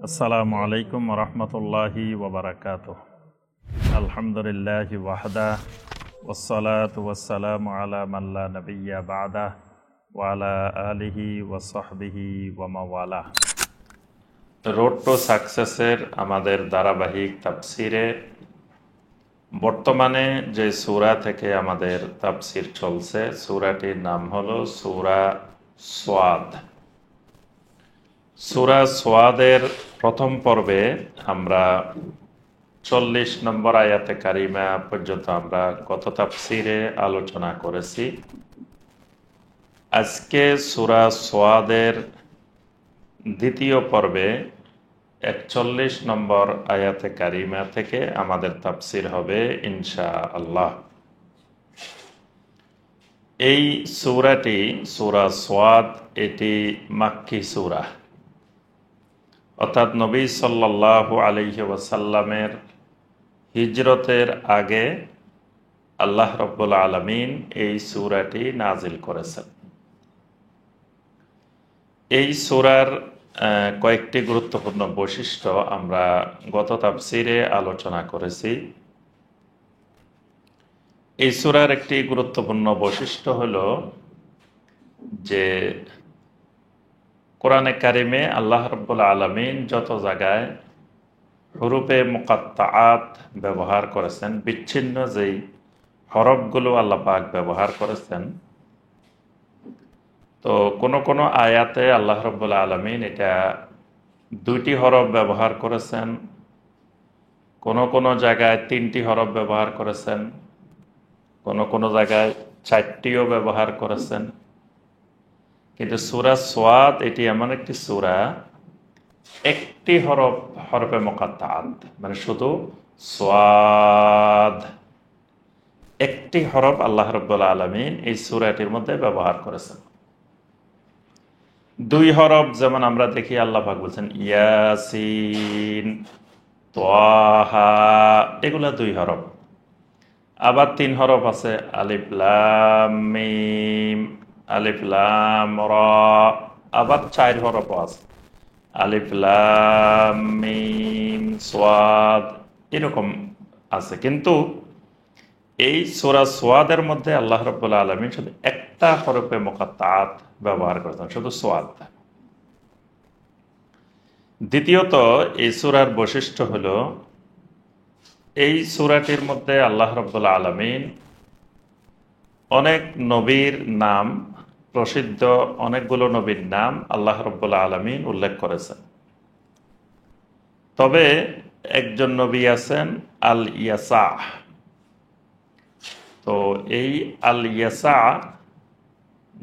আসসালামু আলাইকুম রহমতুল্লাহি ওবরাকাতুহ। আলহামদুলিল্লাহি ওয়াহদা ওয়াসসালাতু ওয়াসসালামু আলা মান লা নাবিয়্যা বা'দা ওয়া আলা আলিহি ওয়া সাহবিহি ওয়া মাওয়ালা। রোড টু সাকসেসের আমাদের ধারাবাহিক তাফসিরে বর্তমানে যে সূরা থেকে আমাদের তাফসির চলছে, সূরাটির নাম হলো সূরা সোয়াদ। সূরা সোয়াদের প্রথম পর্বে আমরা 40 নম্বর আয়াতে কারিমা পর্যন্ত আমরা গত তাফসিরে আলোচনা করেছি। আজকে সূরা সোয়াদের দ্বিতীয় পর্বে 41 নম্বর আয়াতে কারিমা থেকে আমাদের তাফসির হবে ইনশাআল্লাহ। এই সূরাটি সূরা সোয়াদ, এটি মাক্কি সূরা, অর্থাৎ নবী সাল্লাল্লাহু আলাইহি ওয়াসাল্লামের হিজরতের আগে আল্লাহ রাব্বুল আলামিন এই সূরাটি নাজিল করেছেন। এই সূরার কয়েকটি গুরুত্বপূর্ণ বৈশিষ্ট্য আমরা গত তাফসিরে আলোচনা করেছি। এই সূরার একটি গুরুত্বপূর্ণ বৈশিষ্ট্য হলো যে কোরআনে কারিমে আল্লাহ রাব্বুল আলামিন যত জায়গায় হুরুফে মুকাত্তাআত ব্যবহার করেছেন, বিচ্ছিন্ন যেই হরফগুলো আল্লাহ পাক ব্যবহার করেছেন, তো কোন আয়াতে আল্লাহ রাব্বুল আলামিন এটা 2টি হরফ ব্যবহার করেছেন, কোন জায়গায় 3টি হরফ ব্যবহার করেছেন, কোন জায়গায় 4টিও ব্যবহার করেছেন। কিন্তু সূরা সোয়াদ এটি এমন একটি সূরা, একটি হরফে মুকাত্তাআত, মানে শুধু সোয়াদ, একটি হরফ আল্লাহ রাব্বুল আলামিন এই সূরাটির মধ্যে ব্যবহার করেছেন। 2 হরফ যেমন আমরা দেখি আল্লাহ পাক বলছেন ইয়াসিন, তাহা, এগুলা 2 হরফ। আবার 3 হরফ আছে আলিফ লাম মিম, আলিফ লাম রা। আবার 4 হরফ আছে আলিফ লাম মিম সাদ, এরকম আছে। কিন্তু এই সূরা সোয়াদের মধ্যে আল্লাহ রাব্বুল আলামিন শুধু একটা হরফে মুকাত্তাআত ব্যবহার করেছেন, শুধু সোয়াদ। দ্বিতীয়ত এই সূরার বৈশিষ্ট্য হলো এই সূরাটির মধ্যে আল্লাহ রাব্বুল আলামিন অনেক নবীর নাম, প্রসিদ্ধ অনেকগুলো নবীর নাম আল্লাহ রাব্বুল আলামিন উল্লেখ করেছেন। তবে একজন নবী আছেন আল ইয়াসা। তো এই আল ইয়াসা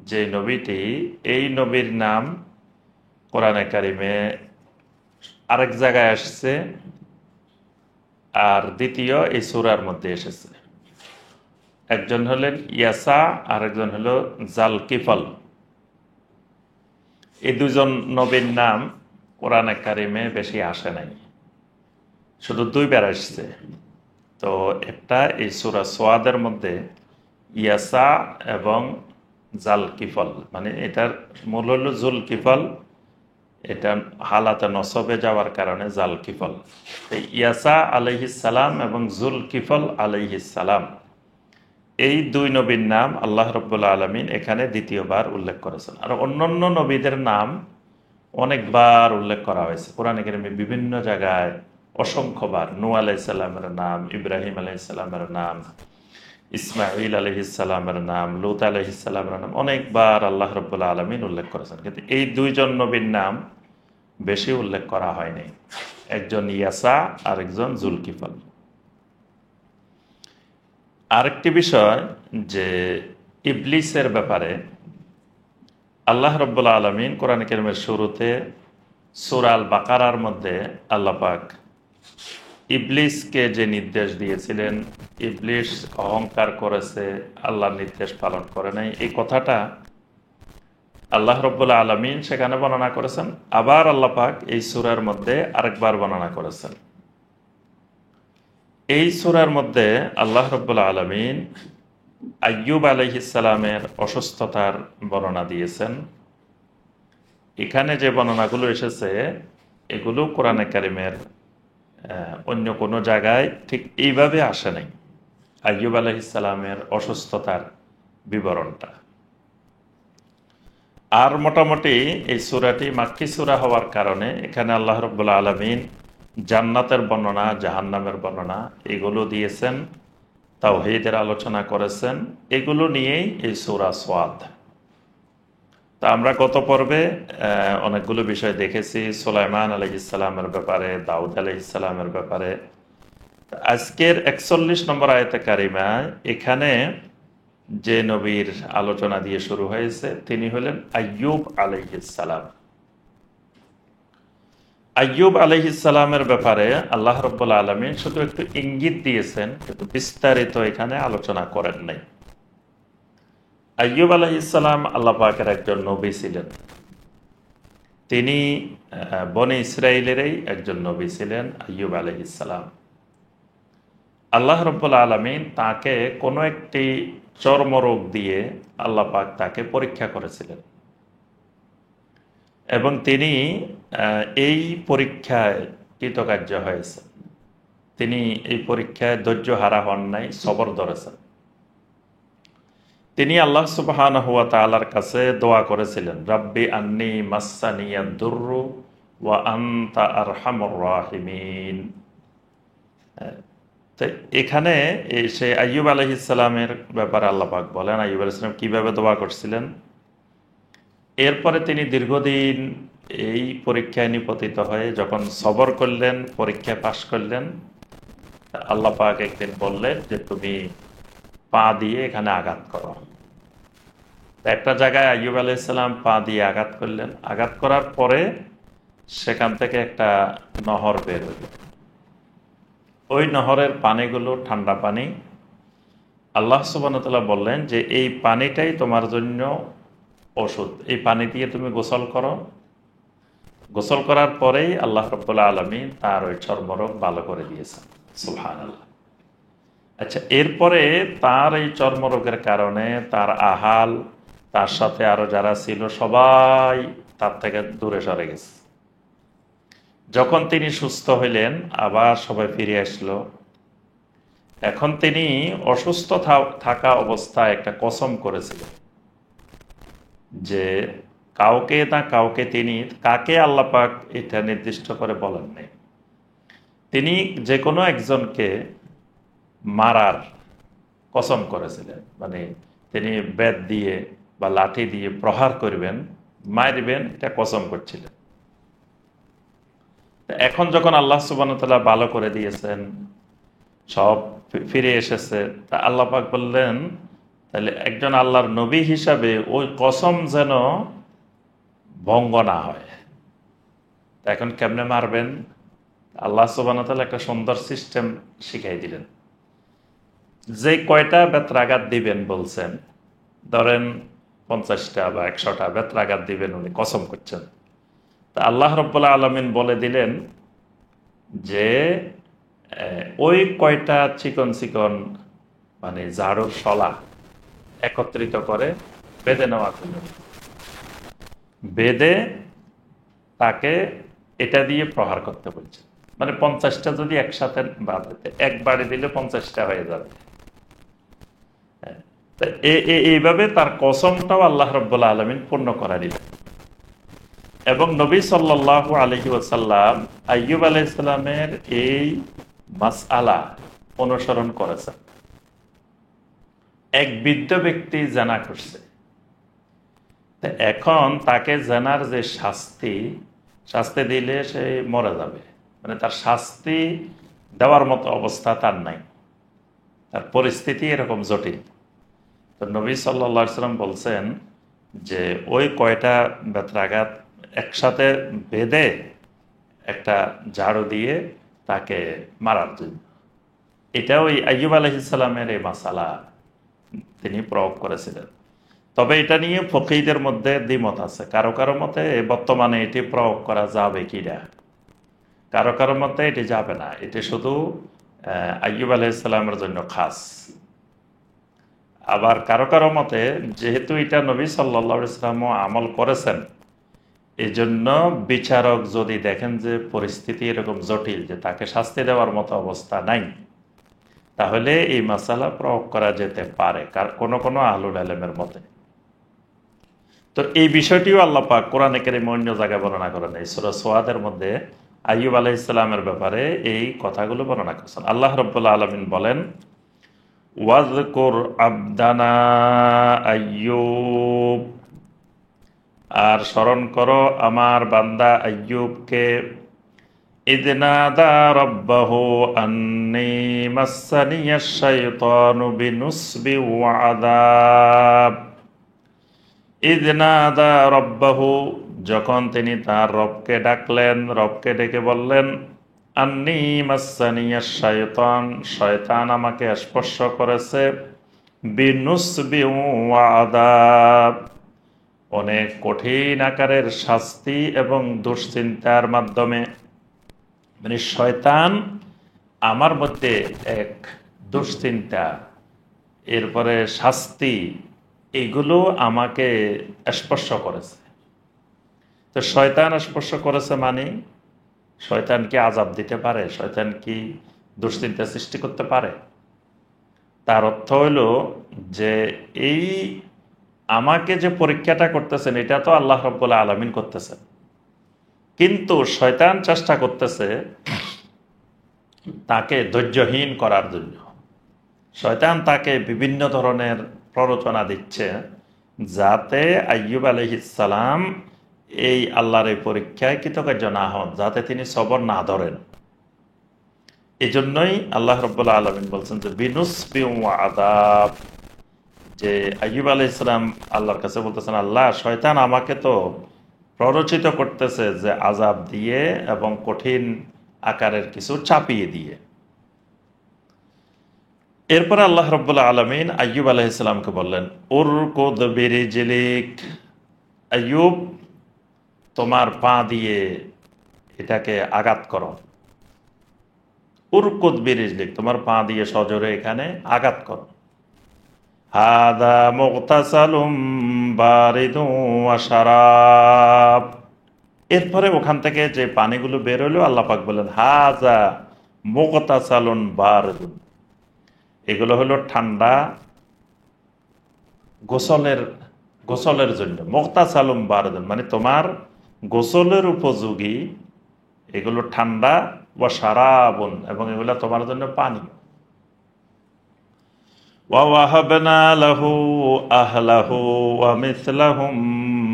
যে নবীটি, এই নবীর নাম কোরআনে কারিমে আরেক জায়গায় আসছে, আর দ্বিতীয় এই সূরার মধ্যে এসেছে। একজন হলেন ইয়াসা, আর একজন হলো জালকিফল। এই 2জন নবীর নাম কোরআনে কারিমে বেশি আসে নাই, শুধু 2 বার আসছে। তো একটা এই সূরা সোয়াদের মধ্যে ইয়াসা এবং জালকিফল, মানে এটার মূল হলো জুলকিফল, এটা হালাতে নসবে যাওয়ার কারণে জালকিফল। ইয়াসা আলাইহিস সালাম এবং জুলকিফল আলাইহিস সালাম, এই 2 নবীর নাম আল্লাহ রাব্বুল আলামিন এখানে দ্বিতীয়বার উল্লেখ করেছেন। আর অন্যান্য নবীদের নাম অনেকবার উল্লেখ করা হয়েছে কোরআনে কারিমে, বিভিন্ন জায়গায় অসংখ্যবার। নূহ আলাইহিস সালামের নাম, ইব্রাহিম আলাইহিস সালামের নাম, ইসমাঈল আলাইহিস সালামের নাম, লূত আলাইহিস সালামের নাম অনেকবার আল্লাহ রাব্বুল আলামিন উল্লেখ করেছেন। কিন্তু এই 2জন নবীর নাম বেশি উল্লেখ করা হয়নি, একজন ইয়াসা আর একজন জুলকিফল। আরেকটি বিষয় যে ইবলিসের ব্যাপারে আল্লাহ রাব্বুল আলামিন কোরআন কারীমের শুরুতে সূরা আল বাকারার মধ্যে আল্লাহ পাক ইবলিসকে যে নির্দেশ দিয়েছিলেন, ইবলিস অহংকার করেছে, আল্লাহর নির্দেশ পালন করে নাই, এই কথাটা আল্লাহ রাব্বুল আলামিন সেখানে বর্ণনা করেছেন। আবার আল্লাহ পাক এই সূরার মধ্যে আরেকবার বর্ণনা করেছেন। এই সূরার মধ্যে আল্লাহ রাব্বুল আলামিন আইয়ুব আলাইহিস সালামের অসুস্থতার বর্ণনা দিয়েছেন। এখানে যে বর্ণনাগুলো এসেছে এগুলো কোরআনে কারিমের অন্য কোনো জায়গায় ঠিক এইভাবে আসে নাই। আইয়ুব আলাইহিসসালামের অসুস্থতার বিবরণটা। আর মোটামুটি এই সূরাটি মাক্কি সূরা হওয়ার কারণে এখানে আল্লাহ রাব্বুল আলামিন জান্নাতের বর্ণনা, জাহান্নামের বর্ণনা এগুলো দিয়েছেন, তাওহীদের আলোচনা করেছেন। এগুলো নিয়েই এই সূরা সোয়াদ। তা আমরা গত পর্বে অনেকগুলো বিষয় দেখেছি, সুলাইমান আলাইহিসসালামের ব্যাপারে, দাউদ আলাইহিসসালামের ব্যাপারে। আজকের 41 নম্বর আয়াতে কারিমায় এখানে যে নবীর আলোচনা দিয়ে শুরু হয়েছে তিনি হলেন আইয়ুব আলাইহিসসালাম। আইয়ুব আলাইহিসসালামের ব্যাপারে আল্লাহ রাব্বুল আলামিন শুধু একটু ইঙ্গিত দিয়েছেন, কিন্তু বিস্তারিত এখানে আলোচনা করেন নাই। আইয়ুব আলাইহিসসালাম আল্লাহ পাকের একজন নবী ছিলেন। তিনি বনি ইসরাইলেরই একজন নবী ছিলেন আইয়ুব আলাইহিসসালাম। আল্লাহ রাব্বুল আলামিন তাকে কোনো একটি চর্মরোগ দিয়ে আল্লাহ পাক তাকে পরীক্ষা করেছিলেন, এবং তিনি এই পরীক্ষায় কৃতকার্য হয়েছেন। তিনি এই পরীক্ষায় ধৈর্য হারা হন নাই, সবর ধরেছেন। তিনি আল্লাহ সুবহানাহু ওয়া তাআলার কাছে দোয়া করেছিলেন, রাব্বি আন্নী মাসসানিয়াদ দুররু ওয়া আনতা আরহামুর রাহিমিন। তো এখানে সে আইয়ুব আলাইহিসসালামের ব্যাপারে আল্লাহ পাক বলেন আইয়ুব আলাইহিস সালাম কিভাবে দোয়া করছিলেন। এরপরে তিনি দীর্ঘদিন এই পরীক্ষায় নিপতিত হয়ে যখন সবর করলেন, পরীক্ষায় পাশ করলেন, আল্লাহ পাক একদিন বললেন যে তুমি পা দিয়ে এখানে আঘাত করো। একটা জায়গায় আইয়ুব আলাইহিস সালাম পা দিয়ে আঘাত করলেন। আঘাত করার পরে সেখান থেকে একটা নহর বের হইল। ওই নহরের পানিগুলো ঠান্ডা পানি। আল্লাহ সুবহানাহু ওয়া তাআলা বললেন যে এই পানিটাই তোমার জন্য ওষুধ, এই পানি দিয়ে তুমি গোসল করো। গোসল করার পরেই আল্লাহ রাব্বুল আলামিন তার ওই চর্মরোগ ভালো করে দিয়েছেন। সুবহানাল্লাহ। আচ্ছা, এরপরে তার এই চর্মরোগের কারণে তার আহাল, তার সাথে আরো যারা ছিল সবাই তার থেকে দূরে সরে গেছে। যখন তিনি সুস্থ হইলেন আবার সবাই ফিরে আসলো। এখন তিনি অসুস্থ থাকা অবস্থায় একটা কসম করেছিলেন যে কাউকে না কাউকে, তিনি কাকে আল্লাহ পাক এটা নির্দিষ্ট করে বলেন নাই, তিনি যে কোনো একজনকে মারার কসম করেছিলেন। মানে তিনি বেত দিয়ে বা লাঠি দিয়ে প্রহার করবেন, মারবেন, এটা কসম করছিলেন। এখন যখন আল্লাহ সুবহানাহু ওয়া তাআলা ভালো করে দিয়েছেন, সব ফিরে এসেছে, তা আল্লাহ পাক বললেন তাহলে একজন আল্লাহর নবী হিসাবে ওই কসম যেন ভঙ্গ না হয়। তা এখন কেমনে মারবেন? আল্লাহ সুবহানাহু ওয়া তাআলা একটা সুন্দর সিস্টেম শিখাই দিলেন। যে কয়টা বেত্রাঘাত দিবেন বলছেন, ধরেন 50টা বা 100টা বেত্রাঘাত দিবেন উনি কসম করছেন। তা আল্লাহ রাব্বুল আলামিন বলে দিলেন যে ওই কয়টা চিকন চিকন মানে ঝাড়ুর শলা একত্রিত করে বেঁধে নেওয়া জন্য, বেঁধে তাকে এটা দিয়ে প্রহার করতে বলছে। মানে 50টা যদি একসাথে বাঁধতে, এক বাড়ি দিলে 50টা হয়ে যাবে। এইভাবে তার কসমটাও আল্লাহ রাব্বুল আলামিন পূর্ণ করে দিলেন। এবং নবী সাল্লাল্লাহু আলাইহি ওয়াসাল্লাম আইয়ুব আলাইহিস সালামের এই মাসআলা অনুসরণ করেছেন। এক বৃদ্ধ ব্যক্তি জানা করছে, এখন তাকে জানার যে শাস্তি দিলে সে মরে যাবে, মানে তার শাস্তি দেওয়ার মতো অবস্থা তার নাই, তার পরিস্থিতি এরকম জটিল। তো নবী সাল্লাল্লাহু আলাইহি ওয়াসাল্লাম বলছেন যে ওই কয়টা বেত্রাঘাত একসাথে বেঁধে একটা ঝাড়ু দিয়ে তাকে মারার জন্য। এটা ওই আইয়ুব আলাইহিস সালামের এই মাসালা তিনি প্রয়োগ করেছিলেন। তবে এটা নিয়ে ফকিহদের মধ্যে দ্বিমত আছে। কারো কারো মতে বর্তমানে এটি প্রয়োগ করা যাবে কিনা, কারো কারো মতে এটি যাবে না, এটি শুধু আইয়ুব আলাইহিস সালামের জন্য খাস। আবার কারো কারো মতে যেহেতু এটা নবী সাল্লাল্লাহু আলাইহি ওয়াসাল্লাম আমল করেছেন, এই জন্য বিচারক যদি দেখেন যে পরিস্থিতি এরকম জটিল যে তাকে শাস্তি দেওয়ার মতো অবস্থা নাই, তাহলে এই মাসালা প্রয়োগ করা যেতে পারে কোনো কোনো আহলুল আলেমের মতে। তো এই বিষয়টিও আল্লাহ পাক কোরআনে কারীমে অন্য জায়গায় বর্ণনা করেন। এই সূরা সোয়াদের মধ্যে আইয়ুব আলাইহিস সালামের ব্যাপারে এই কথাগুলো বর্ণনা করেছেন। আল্লাহ রাব্বুল আলামিন বলেন, ওয়াযকুর আবদানা আইয়ুব, আর স্মরণ করো আমার বান্দা আইয়ুবকে, ইয নাদা রাব্বাহু আন্নী মাসসানিয়াশ শাইতানু বিনুসবি ওয়া আযাব। ইয নাদা রাব্বাহু, যখন তিনি তার রবকে ডাকলেন, রবকে ডেকে বললেন, আন্নী মাসসানিয়াশ শাইতান, শয়তান আমাকে স্পর্শ করেছে, বিনুসবি ওয়া আযাব, অনেক কঠিন আকারের শাস্তি এবং দুশ্চিন্তার মাধ্যমে। মানে শয়তান আমার মধ্যে এক দুশ্চিন্তা, এরপরে শাস্তি, এগুলো আমাকে স্পর্শ করেছে। তো শয়তান স্পর্শ করেছে মানে শয়তান কি আযাব দিতে পারে? শয়তান কি দুশ্চিন্তা সৃষ্টি করতে পারে? তার অর্থ হইল যে এই আমাকে যে পরীক্ষাটা করতেছেন এটা তো আল্লাহ রাব্বুল আলামিন করতেছেন, কিন্তু শয়তান চেষ্টা করতেছে তাকে ধৈর্যহীন করার জন্য। শয়তান তাকে বিভিন্ন ধরনের প্ররোচনা দিচ্ছে যাতে আইয়ুব আলাইহিস সালাম এই আল্লাহর এই পরীক্ষায় কৃতকার্য না হন, যাতে তিনি সবর না ধরেন। এই জন্যই আল্লাহ রাব্বুল আলামিন বলছেন যে বিনুসবি ওয়া আযাব, যে আইয়ুব আলাইহিস সালাম আল্লাহর কাছে বলতেছেন, আল্লাহ শয়তান আমাকে তো প্ররোচিত করতেছে যে আযাব দিয়ে এবং কঠিন আকারের কিছু চাপিয়ে দিয়ে। এরপরে আল্লাহ রাব্বুল আলামিন আইয়ুব আলাইহিস সালামকে বললেন, উরকুদ বিরিজলিক, আইয়ুব তোমার পা দিয়ে এটাকে আঘাত করো। উরকুদ বিরিজলিক, তোমার পা দিয়ে সজোরে এখানে আঘাত করো। হাদা মুগতাসালুম বারিদুন ওয়া শারাব, এরপরে ওখান থেকে যে পানিগুলো বের হলো আল্লাহ পাক বলেন হাযা মুগতাসালুন বারিদুন, এগুলো হলো ঠান্ডা গোসলের জন্য। মুগতাসালুম বারিদুন মানে তোমার গোসলের উপযোগী, এগুলো ঠান্ডা, ওয়া শারাবুন এবং এগুলো তোমার জন্য পানি। وَوَهَبْنَا لَهُ أَهْلَهُ وَمِثْلَهُم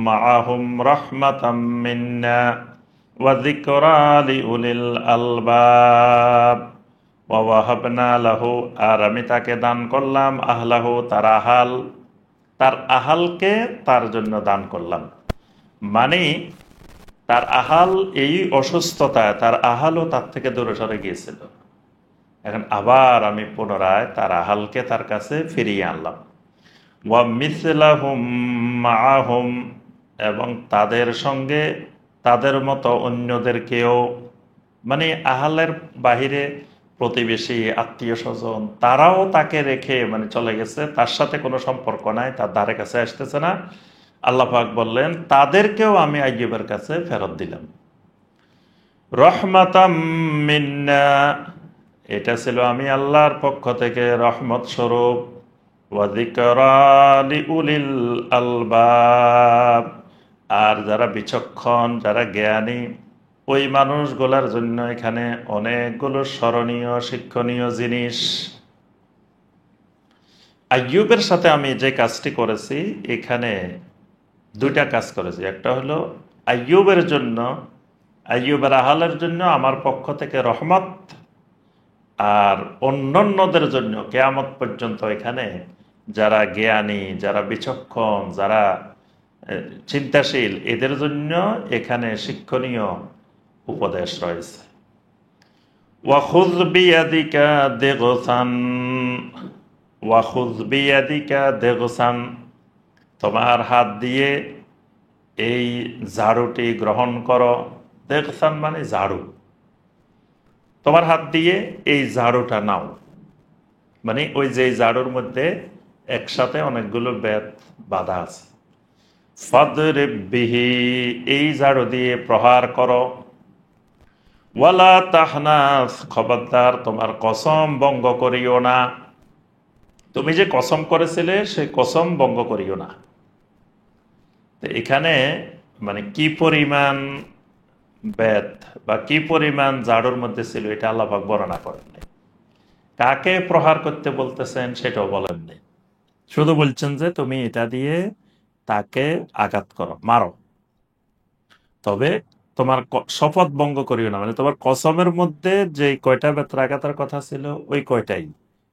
مَّعَهُمْ رَحْمَةً مِّنَّا وَذِكْرَىٰ لِأُولِي الْأَلْبَابِ। وَوَهَبْنَا لَهُ, আর আমি তাকে দান করলাম, আহলাহু তার আহাল, তার আহালকে তার জন্য দান করলাম। মানে তার আহাল এই অসুস্থতায় তার আহালও তার থেকে দূরে সরে গিয়েছিল, এখন আবার আমি পুনরায় তার আহালকে তার কাছে ফিরিয়ে আনলাম। ওয়া মিসলাহুম মাআহুম, এবং তাদের সঙ্গে তাদের মতো অন্যদেরকেও, মানে আহালের বাহিরে প্রতিবেশী আত্মীয় স্বজন তারাও তাকে রেখে মানে চলে গেছে, তার সাথে কোনো সম্পর্ক নাই, তার ধারে কাছে আসতেছে না। আল্লাহ পাক বললেন তাদেরকেও আমি আইয়ুবের কাছে ফেরত দিলাম। রহমাতাম মিন্না, এটা ছিল আমি আল্লাহর পক্ষ থেকে রহমত স্বরূপ। ওয়া যিকরা লিউলিল আলবাব, আর যারা বিচক্ষণ, যারা জ্ঞানী, ওই মানুষগুলোর জন্য এখানে অনেকগুলো স্মরণীয় শিক্ষণীয় জিনিস। আইয়ুবের সাথে আমি যে কাজটি করেছি, এখানে দুইটা কাজ করেছি। একটা হলো আইয়ুবের জন্য, আইয়ুবের আহালের জন্য আমার পক্ষ থেকে রহমত, আর অন্যান্যদের জন্য কিয়ামত পর্যন্ত এখানে যারা জ্ঞানী, যারা বিচক্ষণ, যারা চিন্তাশীল, এদের জন্য এখানে শিক্ষণীয় উপদেশ রয়েছে। ওয়াখুয বিয়াদিকা দিগসান, ওয়াখুয বিয়াদিকা দিগসান, তোমার হাত দিয়ে এই ঝাড়ুটি গ্রহণ করো। দিগসান মানে ঝাড়ু, তোমার হাত দিয়ে এই ঝাড়ুটা নাও। মানে ওই যে ঝাড়ুর মধ্যে একসাথে অনেকগুলো বেত বাঁধা আছে। ফাদরিব বিহি, এই ঝাড়ু দিয়ে প্রহার করো। ওয়ালা তাহনাস, খবরদার তোমার কসম ভঙ্গ করিও না। তুমি যে কসম করেছিলে সেই কসম ভঙ্গ করিও না। তো এখানে মানে কি পরিমাণ বেদ বা কি পরিমাণ জাড়ুর মধ্যে ছিল এটা আল্লাহ পাক বর্ণনা করেননি। কাকে প্রহার করতে বলতেছেন সেটাও বলেননি। শুধু বলছেন যে তুমি এটা দিয়ে তাকে আঘাত করো, মারো। তবে তোমার শপথ ভঙ্গ করিও না, মানে তোমার কসমের মধ্যে যে কয়টা বেত্রাঘাতের কথা ছিল ওই কয়টাই,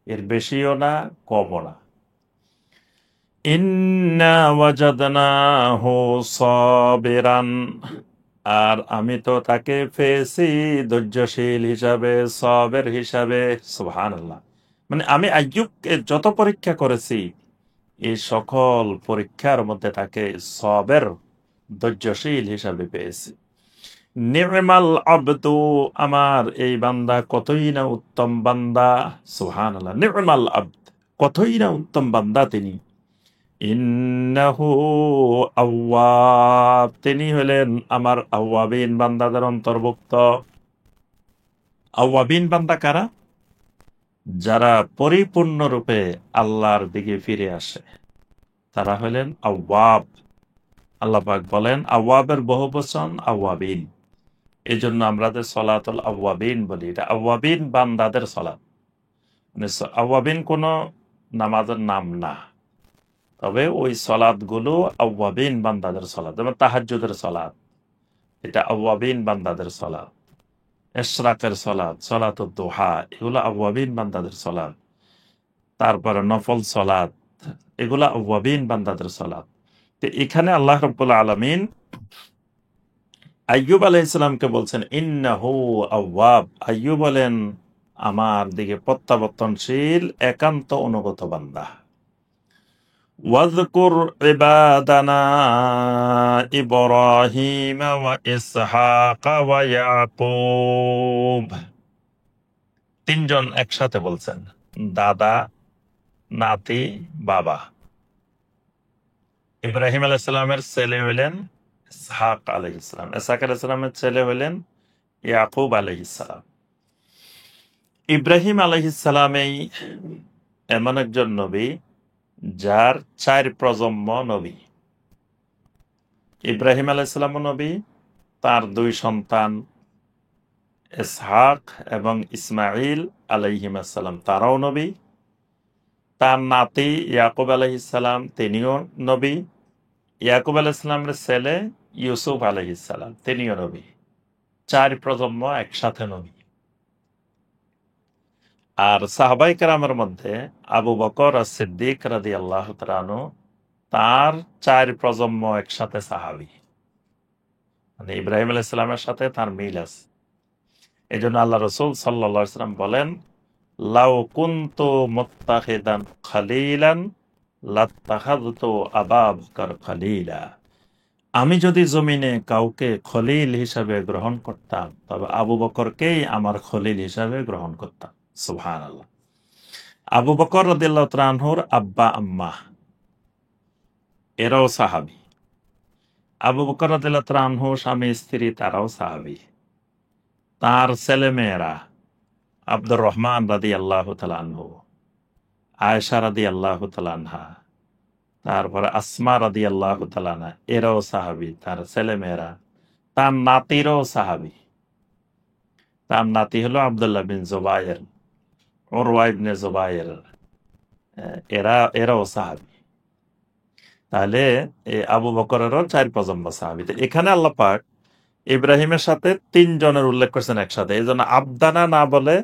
এর বেশিও না কমও না। ইন্না ওয়াজাদনাহু সাবিরান, আর আমি তো তাকে পেয়েছি ধৈর্যশীল হিসাবে, সবের হিসাবে। সুবহানাল্লাহ। মানে আমি আইয়ুবকে যত পরীক্ষা করেছি এই সকল পরীক্ষার মধ্যে তাকে সবের, ধৈর্যশীল হিসাবে পেয়েছি। নি'মাল আবদু, আমার এই বান্দা কতই না উত্তম বান্দা। সুবহানাল্লাহ। নি'মাল আবদ, কতই না উত্তম বান্দা তিনি। ইন্নাহু আওয়াব, তিনি হলেন আমার আওয়াবিন বান্দাদের অন্তর্ভুক্ত। আওয়াবিন বান্দা কারা? যারা পরিপূর্ণরূপে আল্লাহর দিকে ফিরে আসে তারা হলেন আওয়াব। আল্লাহ পাক বলেন আওয়াবের বহুবচন আওয়াবিন। এই জন্য আমরা যে সলাতুল আওয়াবিন বলি, এটা আওয়াবিন বান্দাদের সলাত। মানে আওয়াবিন কোনো নামাজের নাম না, তবে ওই সলাদ গুলো আওয়াবিন বান্দাদের সলাত। যেমন তাহাজ্জুদের সলাত, এটা আওয়াবিন বান্দাদের সলাত। ইশরাকের সলাত, সলাতুদ দুহা, এগুলো আওয়াবিন বান্দাদের সলাত। তারপরে নফল সলাত, এগুলা আওয়াবিন বান্দাদের সলাত। তো এখানে আল্লাহ রাব্বুল আলামিন আইয়ুব আলাইহিস সালামকে বলছেন ইন্নাহু আওয়াব, আইয়ুব বলেন আমার দিকে প্রত্যাবর্তনশীল একান্ত অনুগত বান্দা। ওয়াজকুর ইবাদানা ইব্রাহিম ওয়া ইসহাক ওয়া ইয়াকুব, তিনজন একসাথে বলছেন, দাদা, নাতি, বাবা। ইব্রাহিম আলাইহিস সালামের ছেলে হলেন ইসহাক আলাইহিস সালাম, ইসহাক আলাইহিস সালামের ছেলে হলেন ইয়াকুব আলাইহিস সালাম। ইব্রাহিম আলাইহিস সালামেই এমন একজন নবী যার 4 প্রজন্ম নবী। ইব্রাহিম আলাইহিস সালাম নবী, তার 2 সন্তান ইসহাক এবং ইসমাইল আলাইহিস সালাম তারাও নবী। তার নাতি ইয়াকুব আলাইহিস সালাম তিনিও নবী। ইয়াকুব আলাইহিস সালামের ছেলে ইউসুফ আলাইহিস সালাম তিনিও নবী। 4 প্রজন্ম একসাথে নবী। আর সাহাবায়ে কেরামের মধ্যে আবু বকর as-সিদ্দিক রাদিয়াল্লাহু তাআলা আনহু, তার 4 প্রজন্ম একসাথে সাহাবী। মানে ইব্রাহিম আলাইহিস সালামের সাথে তার মিল আছে। এজন্য আল্লাহ রাসূল সাল্লাল্লাহু আলাইহি ওয়াসাল্লাম বলেন লাউ কুনতু মুত্তাখিদান খালিলান লাত্তাখাযতু আবা বকর খালিলা, আমি যদি জমিনে কাউকে খলিল হিসাবে গ্রহণ করতাম তবে আবু বকরকেই আমার খলিল হিসাবে গ্রহণ করতাম। সুবহানাল্লাহ। আবু বকর রাদিয়াল্লাহু তাআলা আনহুর আব্বা আম্মা এরাও সাহাবী। আবু বকর রাদিয়াল্লাহু তাআলা আনহু স্বামী স্ত্রী তারাও সাহাবী। তার ছেলে মেয়েরা আব্দুর রহমান রাদিয়াল্লাহু তাআলা আনহু, আয়েশা রাদিয়াল্লাহু তাআলা আনহা, তারপরে আসমা রাদিয়াল্লাহু তাআলা আনহা, এরাও সাহাবী, তার ছেলে মেয়েরা। তার নাতিরও সাহাবী। তার নাতি হলো আব্দুল্লাহ বিন জুবায়ের, উরওয়া ইবনে জুবায়ের, এরাও সাহাবী। তাহলে আবু বকরেরও 4 প্রজন্ম সাহাবী। এখানে আল্লাহ পাক ইব্রাহিমের সাথে 3 জনের উল্লেখ করছেন একসাথে, এই জন্য আবদানা না বলে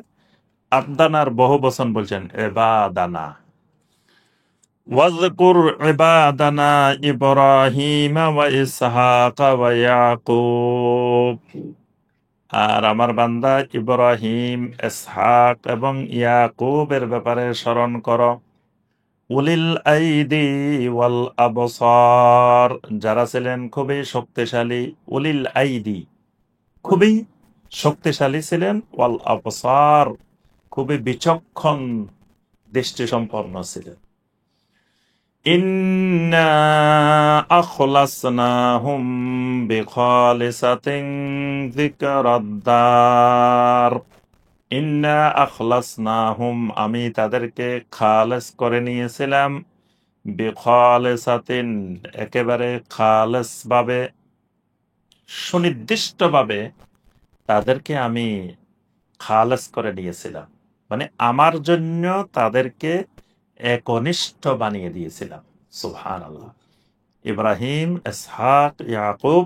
আবদানার বহু বচন বলছেন এবাদানা। ওয়াজকুর ইবাদানা ইব্রাহিম ওয়া ইসহাক ওয়া ইয়াকুব, আর আমার বান্দা ইব্রাহিম, ইসহাক এবং ইয়াকুবের ব্যাপারে স্মরণ করো। উলিল আইদি ওয়াল আবসার, যারা ছিলেন খুবই শক্তিশালী। উলিল আইদি, খুবই শক্তিশালী ছিলেন। ওয়াল আবসার, খুবই বিচক্ষণ দৃষ্টি সম্পন্ন ছিলেন। ইন্না আখলাসনাহুম বিখালিসাতিন যিকরাদ্দার। ইন্না আখলাসনাহুম, আমি তাদেরকে খালেস করে নিয়েছিলাম, বিখালিসাতিন, একেবারে খালেস ভাবে, সুনির্দিষ্ট ভাবে তাদেরকে আমি খালেস করে নিয়েছিলাম, মানে আমার জন্য তাদেরকে একনিষ্ঠ বানিয়ে দিয়েছিলাম। সুবহানাল্লাহ। ইব্রাহিম, ইসহাক, ইয়াকুব,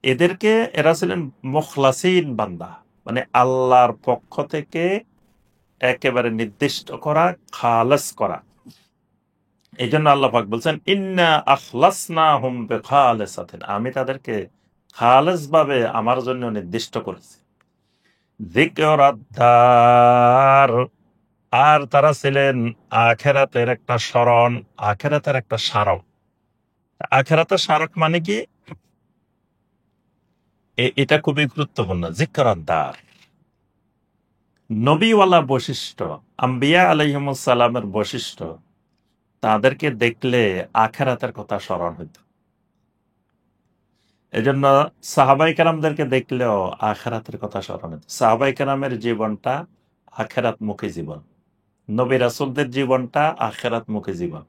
এদেরকে, এরা ছিলেন মুখলাসিন বান্দা, মানে আল্লাহর পক্ষ থেকে একেবারে নির্দিষ্ট করা, খালেস করা। এই জন্য আল্লাহ পাক বলছেন ইন্না আখলাসনাহুম বিখালিসাতিন, আমি তাদেরকে খালেস ভাবে আমার জন্য নির্দিষ্ট করেছি। যিকরাদ্দার, আর তারা ছিলেন আখেরাতের একটা স্মরণ, আখেরাতের একটা স্মারক। আখেরাতের স্মারক মানে কি, এটা খুবই গুরুত্বপূর্ণ। যিকরাদ্দার নবীওয়ালা বৈশিষ্ট্য, আম্বিয়া আলাইহিমুস সালামের বৈশিষ্ট্য, তাদেরকে দেখলে আখেরাতের কথা স্মরণ হইত। এজন্য সাহাবাই কেরামদেরকে দেখলেও আখেরাতের কথা স্মরণ হইত। সাহাবাই কেরামের জীবনটা আখেরাত মুখী জীবন, নবী রাসূলদের জীবনটা আখেরাত মুখী জীবন,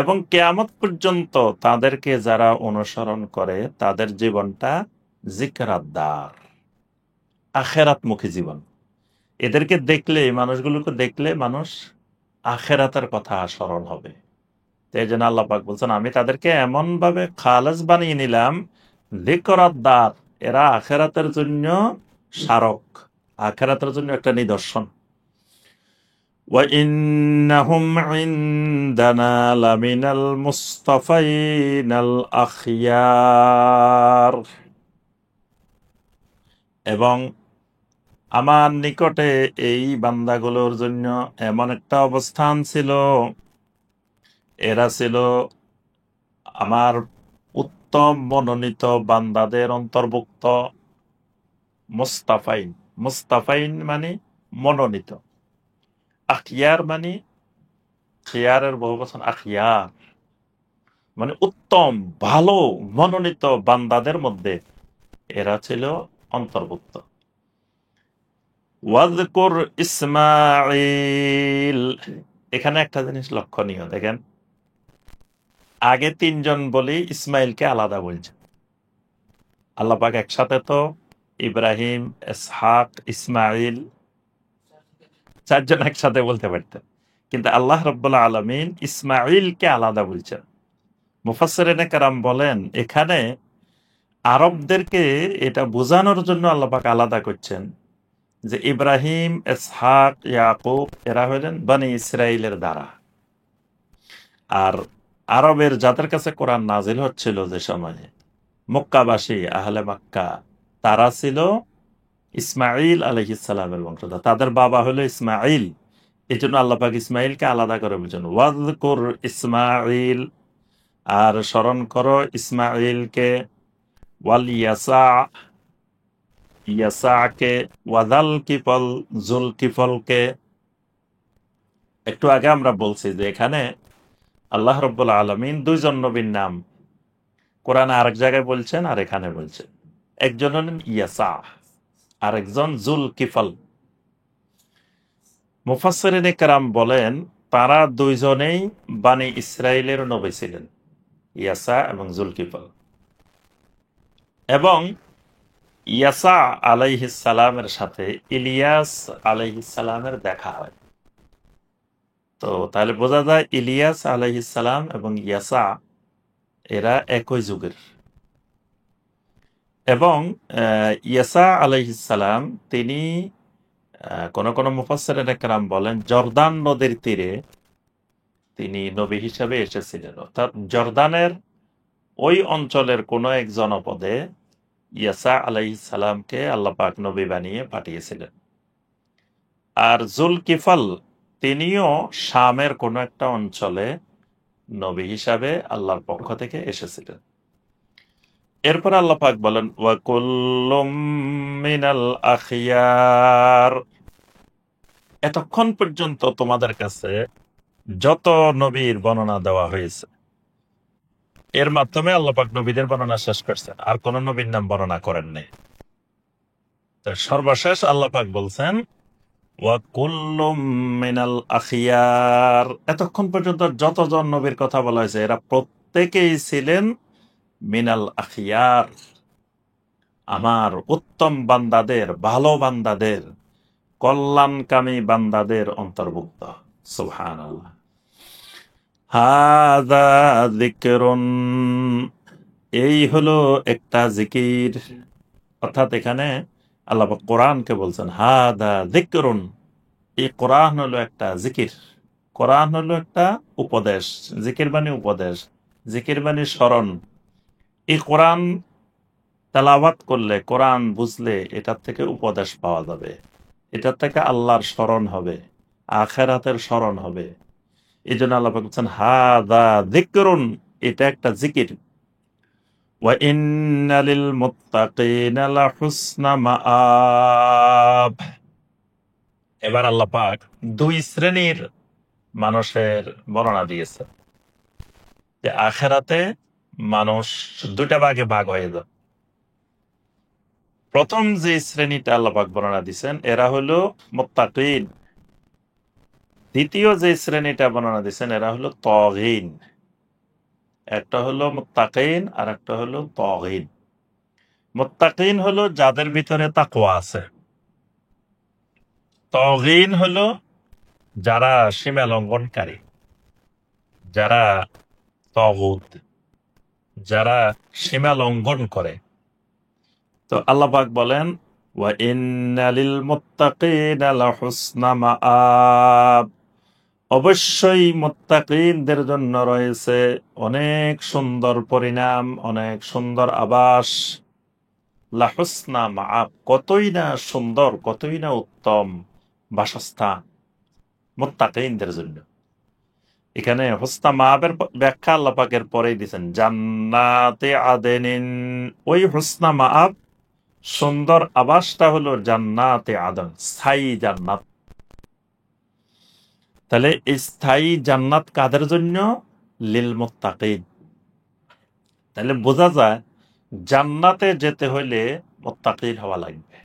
এবং কিয়ামত পর্যন্ত তাদেরকে যারা অনুসরণ করে তাদের জীবনটা যিকরাদ্দার, আখেরাত মুখী জীবন। এদেরকে দেখলে, মানুষগুলোকে দেখলে মানুষ আখেরাতের কথা স্মরণ হবে। তো এই জন্য আল্লাহ পাক বলছেন আমি তাদেরকে এমন ভাবে খালেস বানিয়ে নিলাম, যিকরাদ্দার, এরা আখেরাতের জন্য স্মারক, আখেরাতের জন্য একটা নিদর্শন। وَإِنَّهُمْ عِندَنَا لَمِنَ الْمُصْطَفَيْنَ الْأَخْيَارِ, এবং আমার নিকটে এই বান্দাগুলোর জন্য এমন একটা অবস্থান ছিল, এরা ছিল আমার উত্তম মনোনীত বান্দাদের অন্তর্ভুক্ত। মুস্তাফাইন, মুস্তাফাইন মানে মনোনীত, আখিয়ার মানে, খিয়ারের বহুবচন আখিয়ার, মানে উত্তম, ভালো, মনোনীত বান্দাদের মধ্যে এরা ছিল অন্তর্ভুক্ত। ওয়াযকুর ইসমাঈল, এখানে একটা জিনিস লক্ষণীয় দেখেন, আগে তিনজন বলি ইসমাইলকে আলাদা বলছে। আল্লাহ পাক একসাথে তো ইব্রাহিম, ইসহাক, ইসমাইল, চারজন একসাথে বলতে পারতেন, কিন্তু আল্লাহ রাব্বুল আলামিন ইসমাইলকে আলাদা বলছেন। মুফাসসিরিনে কেরাম বলেন এখানে আরবদেরকে এটা বোঝানোর জন্য আল্লাহ পাক আলাদা করছেন যে ইব্রাহিম, ইসহাক, ইয়াকুব এরা হলেন বনি ইসরাইলের দ্বারা। আর আরবের যাদের কাছে কোরআন নাজিল হচ্ছিল যে সময়ে, মক্কাবাসী, আহলে মক্কা, তারা ছিল ইসমাইল আলাইহিস সালামের বংশধর, তাদের বাবা হলো ইসমাইল। এই জন্য আল্লাহ পাক ইসমাইলকে আলাদা করে বলছেন ওয়াযকুর ইসমাইল, আর স্মরণ করো ইসমাইলকে, ওয়াল ইয়াসা, ইয়াসাকে, ওয়াদাল কিফল, জুল কিফলকে। একটু আগে আমরা বলছি যে এখানে আল্লাহ রাব্বুল আলামিন দুইজন নবীর নাম কোরআনে আরেক জায়গায় বলছেন আর এখানে বলছেন। একজন হলেন ইয়াসা, আর একজন জুল কিফল। মুফাসসিরিনে কেরাম বলেন তারা দুইজনেই বানি ইসরাইলের নবী ছিলেন, ইয়াসা এবং জুলকিফল। এবং ইয়াসা আলাইহিস সালামের সাথে ইলিয়াস আলাইহিস সালামের দেখা হয়। তো তাহলে বোঝা যায় ইলিয়াস আলাইহিস সালাম এবং ইয়াসা এরা একই যুগের। এবং ইয়াসা আলাইহিস সালাম তিনি কোন কোন মুফাসসিরিনে কেরাম বলেন জর্দান নদীর তীরে তিনি নবী হিসাবে এসেছিলেন, অর্থাৎ জর্দানের ওই অঞ্চলের কোন এক জনপদে ইয়াসা আলাইহিস সালামকে আল্লাহ পাক নবী বানিয়ে পাঠিয়েছিলেন। আর জুলকিফল তিনিও শামের কোন একটা অঞ্চলে নবী হিসাবে আল্লাহর পক্ষ থেকে এসেছিলেন। এরপর আল্লাহ পাক বলেন ওয়াকুল্লুম মিনাল আখিয়ার, এতক্ষণ পর্যন্ত তোমাদের কাছে যত নবীর বর্ণনা দেওয়া হয়েছে এর মাধ্যমে আল্লাহ পাক নবীদের বর্ণনা শেষ করছেন, আর কোন নবীর নাম বর্ণনা করেন নাই। তো সর্বশেষ আল্লাহ পাক বলছেন ওয়া কুল্লুম মিনাল আখিয়ার। এতক্ষণ পর্যন্ত যতজন নবীর কথা বলা হয়েছে এরা প্রত্যেকেই ছিলেন মিনাল আখিয়ার, আমার উত্তম বান্দাদের, ভালো বান্দাদের, কল্যাণকামী বান্দাদের অন্তর্ভুক্ত। সুবহানাল্লাহ। হাযা যিকরুন, এই হলো একটা জিকির। অর্থাৎ এখানে আল্লাহ পাক কোরআনকে বলছেন হাদা যিকরুন, এই কোরআন হলো একটা জিকির। কোরআন হলো একটা উপদেশ। জিকির মানে উপদেশ, জিকির মানে স্মরণ। এই কোরআন তেলাওয়াত করলে, কোরআন বুঝলে এটার থেকে উপদেশ পাওয়া যাবে, এটার থেকে আল্লাহর স্মরণ হবে, আখিরাতের স্মরণ হবে। এই জন্য আল্লাহ পাক বলছেন হাদা যিকরুন, এটা একটা জিকির। ওয়া ইন্না লিল মুত্তাকিনা লাহুসনা মাআব। এবার আল্লাহ পাক দুই শ্রেণীর মানুষের বর্ণনা দিয়েছে যে আখেরাতে মানুষ দুইটা ভাগে ভাগ হয়ে যাবে। প্রথম যে শ্রেণীটা আল্লাহ পাক বর্ণনা দিয়েছেন এরা হলো মুত্তাকিন। দ্বিতীয় যে শ্রেণীটা বর্ণনা দিয়েছেন এরা হলো তাগীন। একটা হলো মুত্তাকিন আর একটা হলো তাগীন। মুত্তাকিন হলো যাদের ভিতরে তাকওয়া আছে। তাগীন হলো যারা সীমা লঙ্ঘনকারী, যারা তাগুত, যারা সীমা লঙ্ঘন করে। তো আল্লাহ পাক বলেন ওয়া ইন্না লিল মুত্তাকিনা লাহুসনা মাআব, অবশ্যই মুত্তাকিনদের জন্য রয়েছে অনেক সুন্দর পরিণাম, অনেক সুন্দর আবাস। লাহুসনা মাআব, কতই না সুন্দর, কতই না উত্তম বাসস্থান মুত্তাকিনদের জন্য। এখানে হুসনা মাআবের ব্যাখ্যা আল্লাহ পাকের পরেই দিয়েছেন জান্নাতে আদেনিন। ওই হুসনা মাআব, সুন্দর আবাসটা হলো জান্নাতে আদন, স্থায়ী জান্নাত। তাহলে এই স্থায়ী জান্নাত কাদের জন্য? লিল মুত্তাকিন। তাহলে বোঝা যায় জান্নাতে যেতে হইলে মুত্তাকিন হওয়া লাগবে।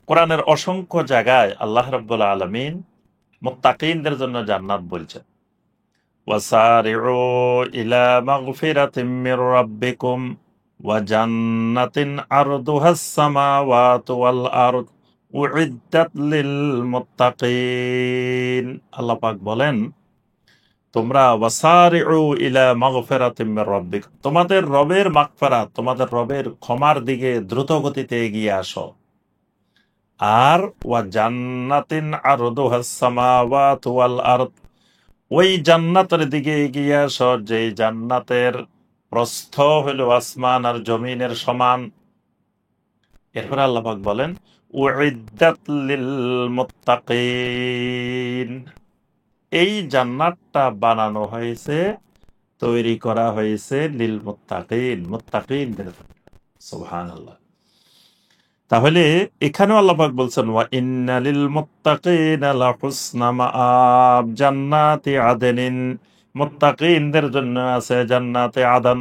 কোরআনের অসংখ্য জায়গায় আল্লাহ রাব্বুল আলামিন মুত্তাকিনদের জন্য জান্নাত বলছেন। ওয়াসারিউ ইলা মাগফিরাতিম মির রাব্বিকুম ওয়া জান্নাতিন আরদুহাস সামাওয়াতু ওয়াল আরদ উইদ্দাত লিল মুত্তাকিন। আল্লাহ পাক বলেন তোমরা ওয়াসারিউ ইলা মাগফিরাতিম মির রাব্বিকুম, তোমাদের রবের মাগফিরাত, তোমাদের রবের ক্ষমার দিকে দ্রুত গতিতে এগিয়ে আসো। আর ওয়া জান্নাতিন আরদুহাস সামাওয়াতু ওয়াল আরদ, ওই জান্নাতের দিকে এগিয়ে আসো যে জান্নাতের প্রস্থ হলো আসমান আর জমিনের সমান। এরপর আল্লাহ পাক বলেন উইদ্দাত লিল মুত্তাকিন, এই জান্নাতটা বানানো হয়েছে, তৈরি করা হয়েছে লিল মুত্তাকিন, মুত্তাকিনদের জন্য। সুবহানাল্লাহ। তাহলে এখানেও আল্লাহ পাক বলছেন ওয়া ইন্না লিল মুত্তাকিনা লাহুসনা মাআব, জান্নাতি আদেনিন, মুত্তাকিনদের জন্য আছে জান্নাতে আদন।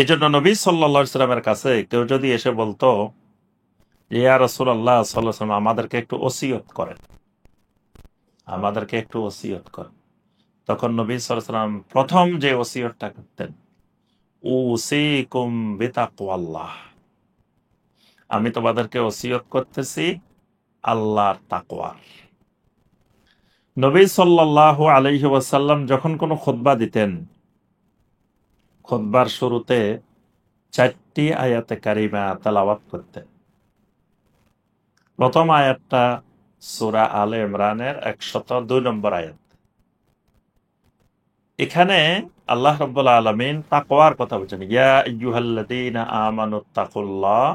এই জন্য নবী সাল্লাল্লাহু আলাইহি সাল্লামের কাছে কেউ যদি এসে বলতো ইয়া রাসূলুল্লাহ সাল্লাল্লাহু আলাইহি ওয়াসাল্লাম আমাদেরকে একটু ওসিয়ত করেন, আমাদেরকে একটু ওসিয়ত করেন, তখন নবী সাল্লাল্লাহু আলাইহি সাল্লাম প্রথম যে ওসিয়তটা করতেন উসিকুম বিতাকওয়াল্লাহ, আমি তোমাদেরকে ওসিয়ত করতেছি আল্লাহর তাকওয়ার। নবী সাল্লাল্লাহু আলাইহি ওয়াসাল্লাম যখন কোনো খুতবা দিতেন, খুতবার শুরুতে 4টি আয়াতে কারিমা তেলাওয়াত করতেন। প্রথম আয়াতটা সূরা আলে ইমরানের 102 নম্বর আয়াত। এখানে আল্লাহ রাব্বুল আলামিন তাকওয়ার কথা বলছেন, ইয়া আইয়ুহাল্লাযীনা আমানুত্তাকুল্লাহ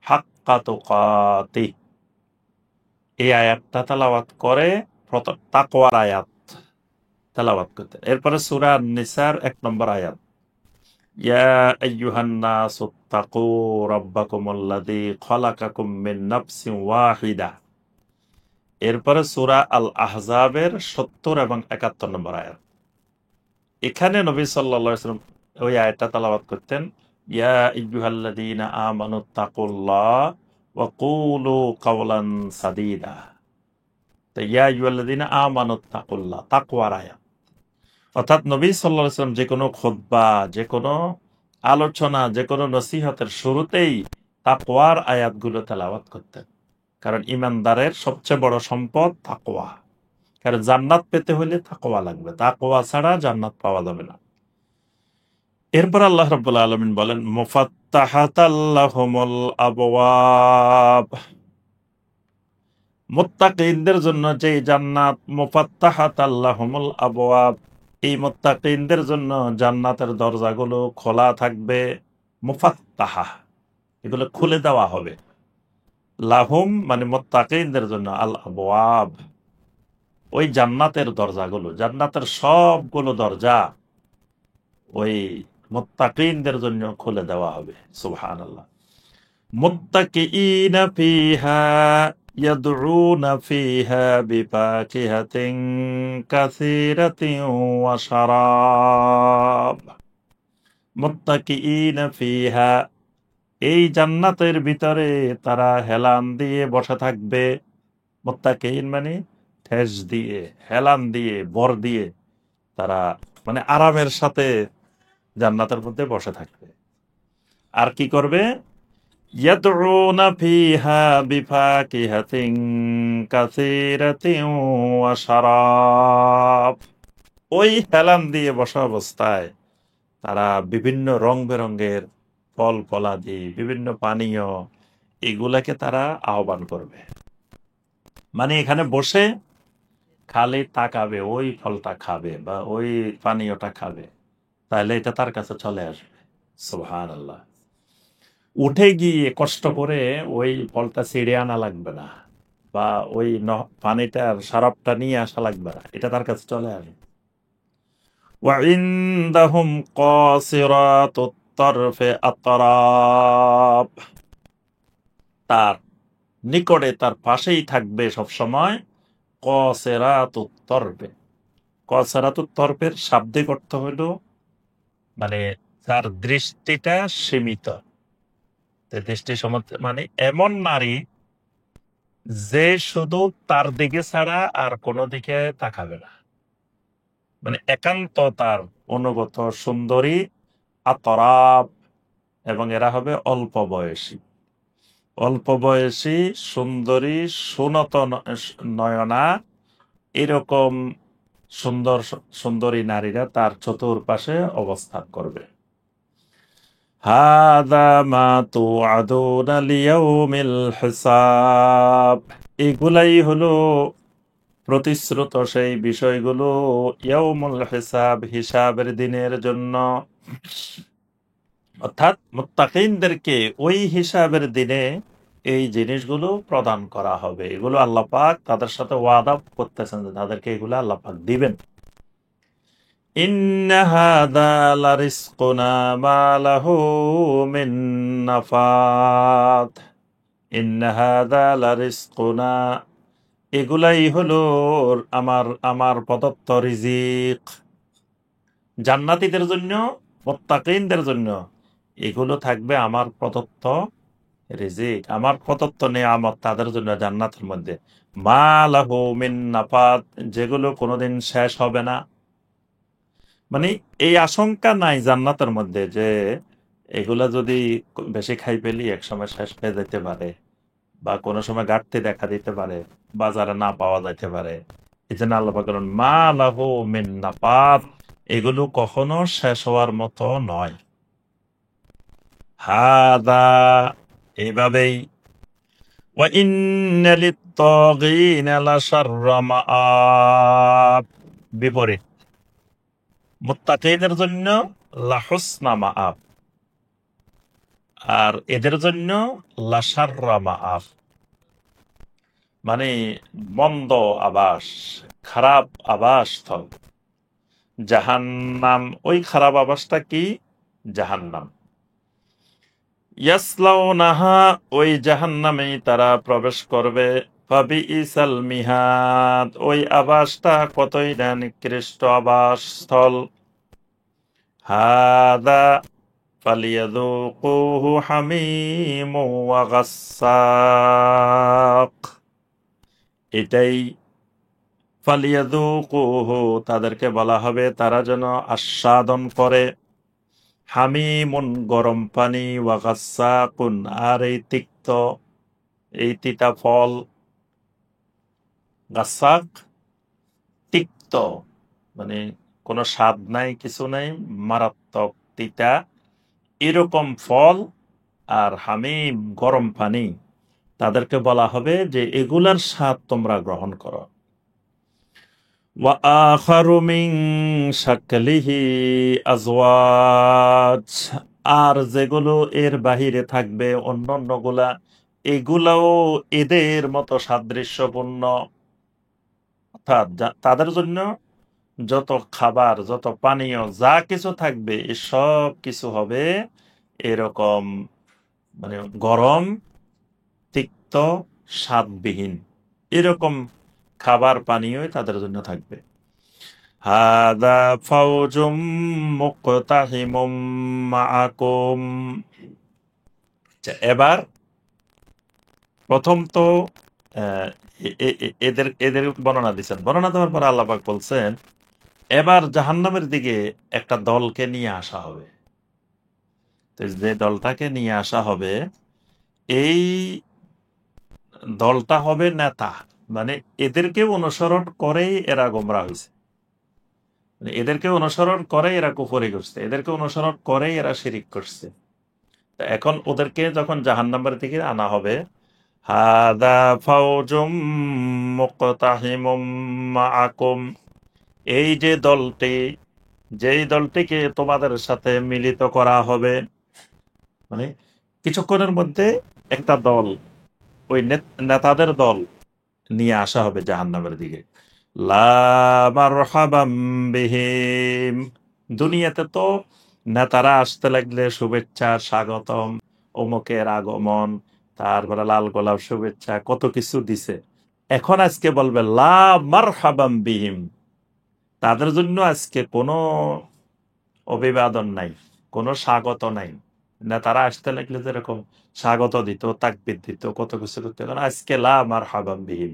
হাক্কা তুকাতিহ। এই আয়াতটা তেলাওয়াত করে প্রথম তাকওয়ার আয়াত তেলাওয়াত করতেন। এরপরে সূরা নিসার 1 নম্বর আয়াত, ইয়া আইয়ুহান নাসুত্তাকু রাব্বাকুমুল্লাযী খালাকাকুম মিন নাফসিন ওয়াহিদা। এরপরে সূরা আল আহজাবের ৭০ এবং ৭১ নম্বর আয়াত। এখানে নবী সাল্লাল্লাহু আলাইহি ওয়াসাল্লাম ওই আয়াতটা তেলাওয়াত করতেন, ইয়া আইয়ুহাল্লাযীনা আমানুত্তাকুল্লাহ ওয়া কুলু কাওলান সাদীদা। তো ইয়া আইয়ুহাল্লাযীনা আমানুত্তাকুল্লাহ, তাকওয়ার আয়াত। অর্থাৎ নবী সাল্লাল্লাহু আলাইহি ওয়াসাল্লাম যে কোনো খুতবা, যে কোনো আলোচনা, যে কোনো নসিহতের শুরুতেই তাকওয়ার আয়াতগুলো তেলাওয়াত করতেন। কারণ ঈমানদারের সবচেয়ে বড় সম্পদ তাকওয়া। কারণ জান্নাত পেতে হলে তাকওয়া লাগবে, তাকওয়া ছাড়া জান্নাত পাওয়া যাবে না। এরপর আল্লাহ রাব্বুল আলামিন বলেন, মুফাত্তাহাতাল লাহুমুল আবওয়াব। মুত্তাকিনদের জন্য যে জান্নাত, মুফাত্তাহাতাল লাহুমুল আবওয়াব, এই মুত্তাকিনদের জন্য জান্নাতের দরজাগুলো খোলা থাকবে। মুফাত্তাহা, এগুলো খুলে দেওয়া হবে। লাহুম মানে মুত্তাকিনদের জন্য, আল আবওয়াব ওই জান্নাতের দরজাগুলো, জান্নাতের সবগুলো দরজা ওই মুত্তাকিনদের জন্য খুলে দেওয়া হবে। সুবহানাল্লাহ। মুত্তাকিইনা ফিহা ইয়াদউনা ফিহা বিফাকিহাতিন কাসীরাতিন ওয়া শারাব। মুত্তাকিইনা ফিহা, এই জান্নাতের ভিতরে তারা হেলান দিয়ে বসে থাকবে। মুত্তাকিইন মানে ঠেস দিয়ে, হেলান দিয়ে, ভর দিয়ে তারা মানে আরামের সাথে জান্নাতের মধ্যে বসে থাকবে। আর কি করবে? ইয়াদউনা ফিহা বিফাকিহাতিন কাসীরাতিন ওয়া শারাব। ওই হেলান দিয়ে বসা অবস্থায় তারা বিভিন্ন রং বেরঙের ফল ফলাদি, বিভিন্ন পানীয়, এগুলাকে তারা আহ্বান করবে। মানে এখানে বসে খালি তাকাবে, ওই ফলটা খাবে বা ওই পানীয়টা খাবে, তাহলে এটা তার কাছে চলে আসবে। সুবহানাল্লাহ। উঠে গিয়ে কষ্ট করে ওই ফলটা ছিঁড়ে আনা লাগবে না, বা ওই পানিটার সারাপটা নিয়ে আসা লাগবে না, এটা তার কাছে চলে আসবে। ওয়া ইনদাহুম কাসিরাতুত তারফি আতরাব। তার নিকটে, তার পাশেই থাকবে সবসময় কাসিরাতুত তরফে। কাসিরাতুত তরফের শাব্দিক অর্থ হলো মানে তার দৃষ্টিটা সীমিত। দৃষ্টি মানে এমন নারী যে শুধু তার দিকে ছাড়া আর কোনো দিকে তাকাবে না, মানে একান্ত তার অনুগত সুন্দরী। আতরাব, এবং এরা হবে অল্প বয়সী। অল্প বয়সী সুন্দরী সুনত নয়না, এরকম সুন্দর সুন্দরী নারীরা তার চতুর্পাশে অবস্থান করবে। হাদা মা তুআদুনা লিয়াউমিল হিসাব। এগুলাই হলো প্রতিশ্রুত সেই বিষয়গুলো ইয়াউমুল হিসাব, হিসাবের দিনের জন্য। অর্থাৎ মুত্তাকিনদেরকে ওই হিসাবের দিনে এই জিনিসগুলো প্রদান করা হবে। এগুলো আল্লাহ পাক তাদের সাথে ওয়াদা করতেছেন যে তাদেরকে এগুলো আল্লাহ পাক দিবেন। ইন্না হাদা লারিজকুনা মা লাহু মিন নাফাদ। ইন্না হাদা লারিজকুনা, এগুলাই হলো আমার প্রদত্ত রিজিক। জান্নাতীদের জন্য, মুত্তাকিনদের জন্য এগুলো থাকবে আমার প্রদত্ত রিজিক, আমার প্রদত্ত নিয়ামত তাদের জন্য জান্নাতের মধ্যে। মা লাহু মিন নাফাদ, যেগুলো কোনোদিন শেষ হবে না। মানে এই আশঙ্কা নাই জান্নাতের মধ্যে যে এগুলা যদি বেশি খাই পেলি একসময় শেষ হয়ে যেতে পারে, বা কোনো সময় ঘাটতি দেখা দিতে পারে, বাজারে না পাওয়া যাইতে পারে। এই জন্য আল্লাহ পাক বলেন মা লাহু মিন নাফাদ, এগুলো কখনো শেষ হওয়ার মতো নয়। হাদা, এইভাবেই। ওয়া ইন্না লিত-তাগীনা লাশাররা মাআব, বিপরীত। মুত্তাকিদের জন্য লাহুসনা মাআব, আর এদের জন্য লাশাররা মাআব, মানে মন্দ আবাস, খারাপ আবাসস্থল জাহান্নাম। ওই খারাপ আবাসটা কি? জাহান্নাম। ইয়াসলাউনাহা, ওই জাহান্নামেই তারা প্রবেশ করবে। ফাবিইসাল মিহাদ, ওই আবাসটা কতই না নিকৃষ্ট আবাসস্থল। হাদা ফালিয়াযুকুহু হামীমু ওয়া গাসসাক, এটাই ফালিয়াযুকুহু, তাদেরকে বলা হবে তারা যেন আস্বাদন করে, হামিমুন গরম পানি, ওয়া গাসসাকুন আর এই তিক্ত, এই তিতা ফল। গাসসাক তিক্ত, মানে কোনো স্বাদ নাই, কিছু নাই, মারাত্মক তিতা, এরকম ফল আর হামিম গরম পানি, তাদেরকে বলা হবে যে এগুলার স্বাদ তোমরা গ্রহণ করো। ওয়া আখারু মিন শাকলিহি আজওয়াজ, আর যেগুলো এর বাহিরে থাকবে অন্যান্যগুলা, এগুলাও এদের মতো সাদৃশ্যপূর্ণ। অর্থাৎ তাদের জন্য যত খাবার, যত পানীয়, যা কিছু থাকবে, এসব কিছু হবে এরকম, মানে গরম, তিক্ত, স্বাদবিহীন, এরকম খাবার পানীয়ই তাদের জন্য থাকবে। হাদা ফাওজুম মুকতাহিমুম মাআকুম। আচ্ছা, এবার প্রথম তো আহ, এদের এদের বর্ণনা দিচ্ছেন, বর্ণনা দেওয়ার পর আল্লাহ পাক বলছেন এবার জাহান্নামের দিকে একটা দলকে নিয়ে আসা হবে। তো যে দলটাকে নিয়ে আসা হবে, এই দলটা হবে নেতা, মানে এদেরকে অনুসরণ করেই এরা গোমরা হয়েছে, মানে এদেরকে অনুসরণ করে এরা কুফরি করছে, এদেরকে অনুসরণ করেই এরা শিরিক করছে। তো এখন ওদেরকে যখন জাহান্নামের দিকে আনা হবে, হাদা ফাওজুম মুকতাহিমুম মাআকুম, এই যে দলটি, যেই দলটিকে তোমাদের সাথে মিলিত করা হবে, মানে কিছুক্ষণের মধ্যে একটা দল, ওই নেতাদের দল নিয়ে আসা হবে জাহান্নামের দিকে। লা মারহাবাম বিহিম, দুনিয়াতে তো নেতারা আসতে লাগলে শুভেচ্ছা, স্বাগতম, অমুকের আগমন, তারপরে লাল গোলাপ শুভেচ্ছা, কত কিছু দিছে। এখন আজকে বলবে লা মারহাবাম বিহিম, তাদের জন্য আজকে কোনো অভিবাদন নাই, কোনো স্বাগত নাই। নেতারা আসতে লাগলে যেরকম স্বাগত দিত, তাকবীর দিত, কত কিছু করতে, আজকে লা মারহাবাম বিহিম,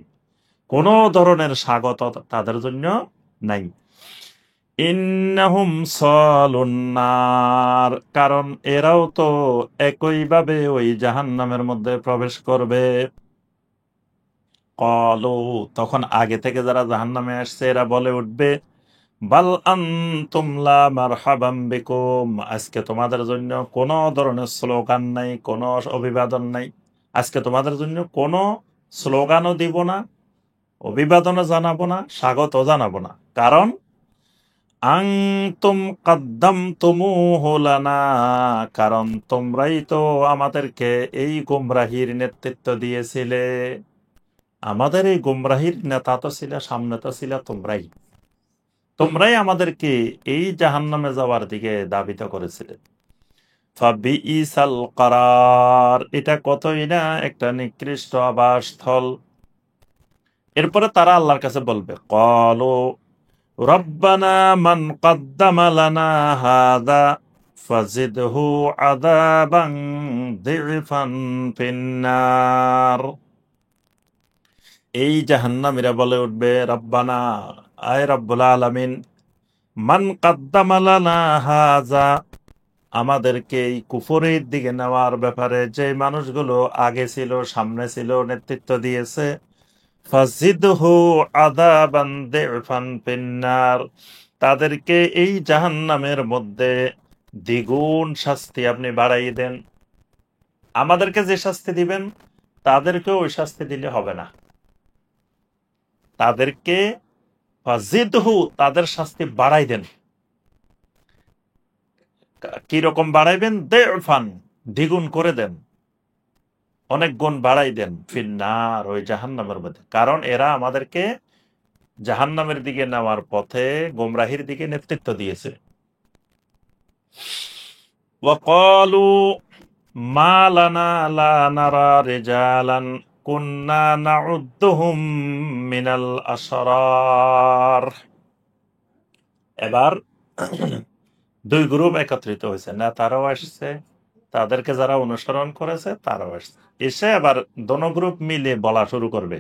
কোন ধরনের স্বাগত তাদের জন্য নাই। ইন্নাহুম সালুন নার, কারণ এরাও তো একইভাবে ওই জাহান্নামের মধ্যে প্রবেশ করবে। কলু, তখন আগে থেকে যারা জাহান্নামে আসছে এরা বলে উঠবে, বাল আনতুম লা মারহাবাম বিকুম, আজকে তোমাদের জন্য কোনো ধরনের স্লোগান নাই, কোনো অভিবাদন নাই, আজকে তোমাদের জন্য কোনো স্লোগানও দিব না, অভিবাদনও জানাবো না, স্বাগত জানাবো না। কারণ আনতুম কাদ্দামতুমুহু লানা, কারণ তোমরাই তো আমাদেরকে এই গুমরাহির নেতৃত্ব দিয়েছিলে, আমাদের এই গুমরাহির নেতা তো ছিল, সামনে তো ছিল তোমরাই, তোমরাই আমাদেরকে এই জাহান্নামে যাওয়ার দিকে দাবিত করেছিলে। ফাবিইসাল কারার, এটা কতই না একটা নিকৃষ্ট আবাসস্থল। এরপরে তারা আল্লাহর কাছে বলবে, ক্বালু রব্বানা মান কদ্দামা লানা হাদা ফাজিদহু আযাবান দিফান ফিন্নার। এই জাহান্নামীরা বলে উঠবে, রব্বানা, আয় রব্বুল আলামিন, মান কদ্দামা লানা হাযা, আমাদেরকে এই কুফরের দিকে নেওয়ার ব্যাপারে যে মানুষগুলো আগে ছিল, সামনে ছিল, নেতৃত্ব দিয়েছে, ফাজিদহু আযাবান দিফান ফিন্নার, তাদেরকে এই জাহান্নামের মধ্যে দ্বিগুণ শাস্তি আপনি বাড়াই দেন। আমাদেরকে যে শাস্তি দিবেন তাদেরকেও ওই শাস্তি দিলে হবে না, তাদেরকে ফাজিদহু, তাদের শাস্তি বাড়াই দেন। কিরকম বাড়াইবেন? দিফান, দ্বিগুণ করে দেন, অনেক গুণ বাড়াই দেন, ফিন্নার, ওই জাহান্নামের মধ্যে। কারণ এরা আমাদেরকে জাহান্নামের দিকে নেওয়ার পথে গোমরাহির দিকে নেতৃত্ব দিয়েছে। ওয়াকালু মা লানা লা নারা রিজালান, কুন্না নাউদ্দুহুম মিনাল আশরার। এবার দুই গ্রুপ একত্রিত হয়েছে, না তারাও আসছে, তাদেরকে যারা অনুসরণ করেছে তারাও আসছে, এসে আবার দোনো গ্রুপ মিলে বলা শুরু করবে।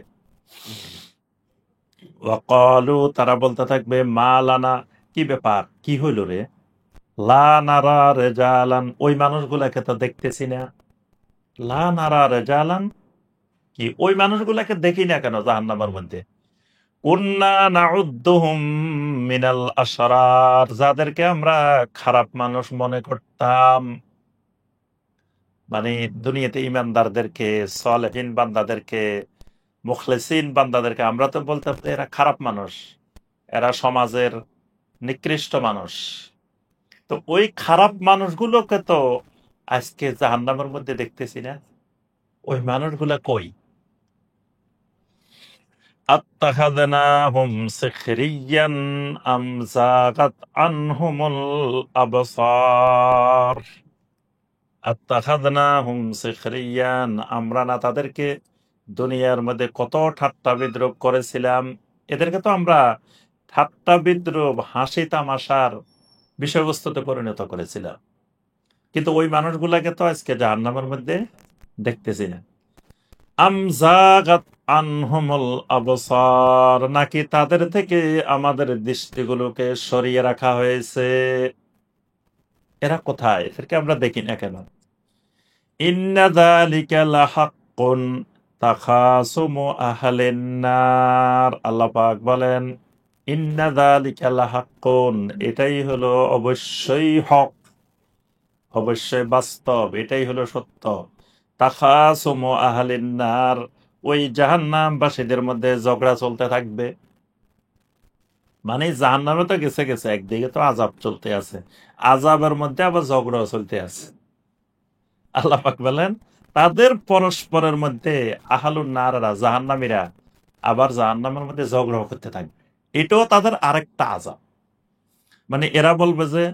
ওয়াকালু, তারা বলতে থাকবে, মা লানা, কি ব্যাপার, কি হইল রে, লা নারা রেজালান, ওই মানুষগুলাকে তো দেখতেছি না। লা নারা রেজালান, কি ওই মানুষগুলাকে দেখি না কেন জাহান্নামের মধ্যে? কুন্না নাউদ্দুহুম মিনাল আশরার, যাদেরকে আমরা খারাপ মানুষ মনে করতাম, মানে দুনিয়াতে ইমানদারদেরকে, সালেহিন বান্দাদেরকে, মুখলেসিন বান্দাদেরকে আমরা তো বলতাম যে এরা খারাপ মানুষ, এরা সমাজের নিকৃষ্ট মানুষ। তো ওই খারাপ মানুষগুলোকে তো আজকে জাহান্নামের মধ্যে দেখতেছি না। ওই মানুষগুলা কই? আত্তাখাযনাহুম সিখরিয়ান আম যাগাত আনহুমুল আবসার। আত্তাখাযনাহুম সিখরিয়ান, আমরা না তাদেরকে দুনিয়ার মধ্যে কত ঠাট্টা বিদ্রুপ করেছিলাম, এদেরকে তো আমরা ঠাট্টা বিদ্রুপ, হাসি তামাশার বিষয়বস্তুতে পরিণত করেছিলাম, কিন্তু ওই মানুষগুলাকে তো আজকে জাহান্নামের মধ্যে দেখতেছি না। আম যাগাত আনহুমুল আবসার, নাকি তাদের থেকে আমাদের দৃষ্টিগুলোকে সরিয়ে রাখা হয়েছে? এরা কোথায়, এদেরকে আমরা দেখি না কেন? ইন্না যালিকা লাহাক্কুন তাখাসুমু আহলিন নার, আল্লাহ পাক বলেন, ইন্না যালিকা লাহাক্কুন, এটাই হলো অবশ্যই হক, অবশ্যই বাস্তব, এটাই হলো সত্য। তাখাসুমু আহলিন নার, ওই জাহান্নামবাসীদের মধ্যে ঝগড়া চলতে থাকবে। মানে জাহান্নামে তো গেছে গেছে, একদিকে তো আযাব চলতে আছে, আযাবের মধ্যে আবার ঝগড়াও চলতে আছে। আল্লাহ পাক বলেন, তাদের পরস্পরের মধ্যে আহলুন নাররা, জাহান্নামীরা আবার জাহান্নামের মধ্যে ঝগড়া করতে থাকবে। এটাও তাদের আরেকটা আযাব। মানে এরা বলবে যে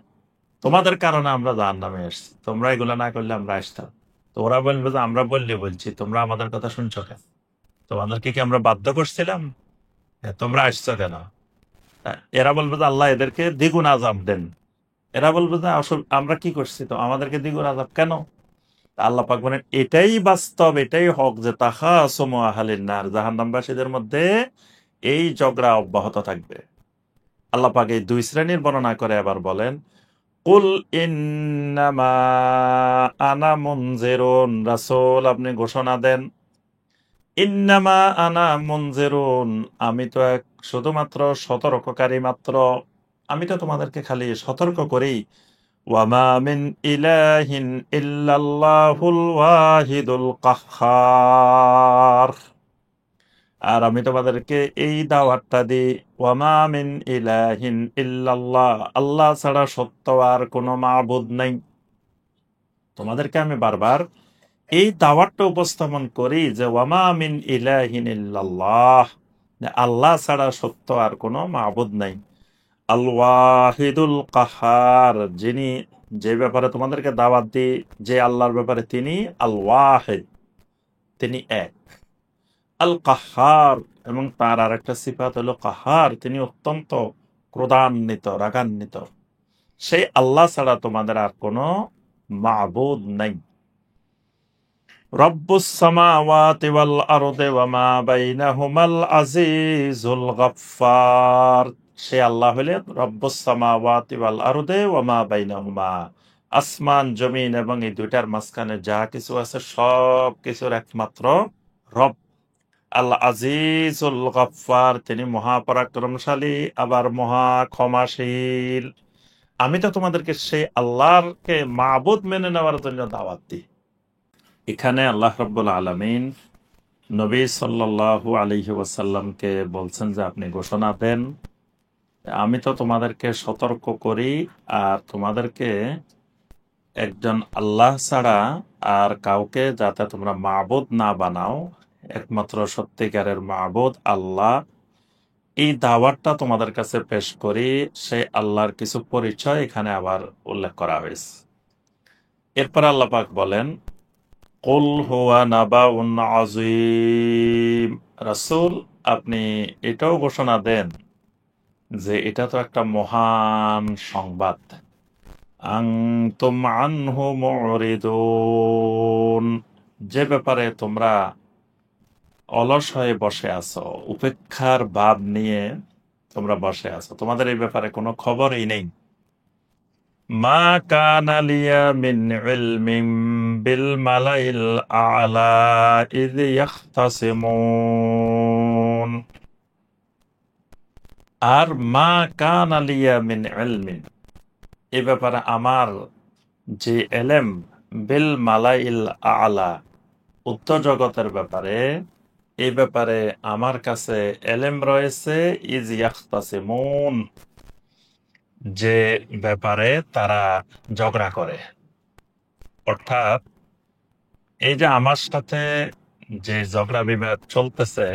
তোমাদের কারণে আমরা জাহান্নামে এসেছি, তোমরা এগুলা না করলে আমরা আসতাম। তো ওরা বলবে যে আমরা বললে বলছি, তোমরা আমাদের কথা শুনছো কেন? তোমাদেরকে কি আমরা বাধ্য করছিলাম? তোমরা আসছো কেন? এরা বলবে যে আল্লাহ এদেরকে দ্বিগুণ আযাব দেন। এরা বলবে যে আসলে আমরা কি করছি, তো আমাদেরকে দ্বিগুণ আযাব কেন? আল্লাহ পাক বলেন, এটাই বাস্তব, এটাই হক যে তাখাসুমু আহলিন নার, জাহান্নামবাসীদের মধ্যে এই ঝগড়া অব্যাহত থাকবে। আল্লাহ পাক এই দুই শ্রেণীর বর্ণনা করে আবার বলেন, কুল ইন্নামা আনা মুনজিরুন, রাসূল আপনি ঘোষণা দেন, ইন্নামা আনা মুনজিরুন, আমি তো এক শুধুমাত্র সতর্ককারী মাত্র, আমি তো তোমাদেরকে খালি সতর্ক করি। ওয়ামা মিন ইলাহিন ইল্লাল্লাহুল ওয়াহিদুল কাহ্হার, আর আমি তোমাদেরকে এই দাওয়াতটা দিই, ওয়ামা মিন ইলাহিন ইল্লাল্লাহ, আল্লাহ ছাড়া সত্য আর কোনো মাবুদ নাই। তোমাদেরকে আমি বারবার এই দাওয়াতটা উপস্থাপন করি যে ওয়ামা মিন ইলাহিন ইল্লাল্লাহ, যে আল্লাহ ছাড়া সত্য আর কোনো মাবুদ নাই। আল ওয়াহিদুল কাহার, যিনি, যে ব্যাপারে তোমাদেরকে দাওয়াত দিই, যে আল্লাহর ব্যাপারে, তিনি আল ওয়াহিদ, তিনি এক। আল কাহার, এবং তার আর একটা সিফাত হলো কাহার, তিনি অত্যন্ত ক্রোধান্বিত, রাগান্বিত। সেই আল্লাহ ছাড়া তোমাদের আর কোনো মাবুদ নাই। রব্বুস সামাওয়াতি ওয়াল আরদি ওয়া মা বাইনাহুমাল আজিজুল গাফফার, সে আল্লাহ হলেন রব্বুস সামাওয়াতি ওয়াল আরদি ওয়া মা বাইনাহুমা, আসমান জমিন এবং এই দুইটার মাঝখানে যা কিছু আছে সব কিছুর একমাত্র রব। আল আজিজুল গাফফার, তিনি মহাপরাক্রমশালী আবার মহা ক্ষমাশীল। আমি তো তোমাদেরকে সেই আল্লাহকে মাবুদ মেনে নেওয়ার জন্য দাওয়াত দিই। এখানে আল্লাহ রাব্বুল আলামিন নবী সাল্লাল্লাহু আলাইহি ওয়াসাল্লামকে বলছেন যে আপনি ঘোষণা দেন, আমি তো তোমাদেরকে সতর্ক করি, আর তোমাদেরকে একজন আল্লাহ ছাড়া আর কাউকে যাতে তোমরা মাবুদ না বানাও, একমাত্র সত্যিকারের মাবুদ আল্লাহ, এই দাওয়াতটা তোমাদের কাছে পেশ করি। সেই আল্লাহর কিছু পরিচয় এখানে আবার উল্লেখ করা হয়েছে। এরপর আল্লাহ পাক বলেন, কুল হুয়া নাবাউন আযীম। রাসূল, আপনি এটাও ঘোষণা দেন যে এটা তো একটা মহান সংবাদ। আনতুম আনহু মুরিদুন, যে ব্যাপারে তোমরা অলস হয়ে বসে আছো, উপেক্ষার ভাব নিয়ে তোমরা বসে আছো, তোমাদের এই ব্যাপারে কোনো খবরই নেই। মা কানা লিয়া মিন ইলমিন বিল মালাইল আ'লা ইয ইয়াখতাসিমুন। আর মা কানা লিয়া মিন ইলমিন, এ ব্যাপারে আমার যে এলেম, বিল মালাইল আ'লা, উচ্চ জগতের ব্যাপারে, এই ব্যাপারে আমার কাছে এলেম রয়েছে। ইজ ইয়াখতাসিমুন, যে ব্যাপারে তারা ঝগড়া করে। অর্থাৎ এই যে আমার সাথে যে ঝগড়া বিবাদ চলতেছে,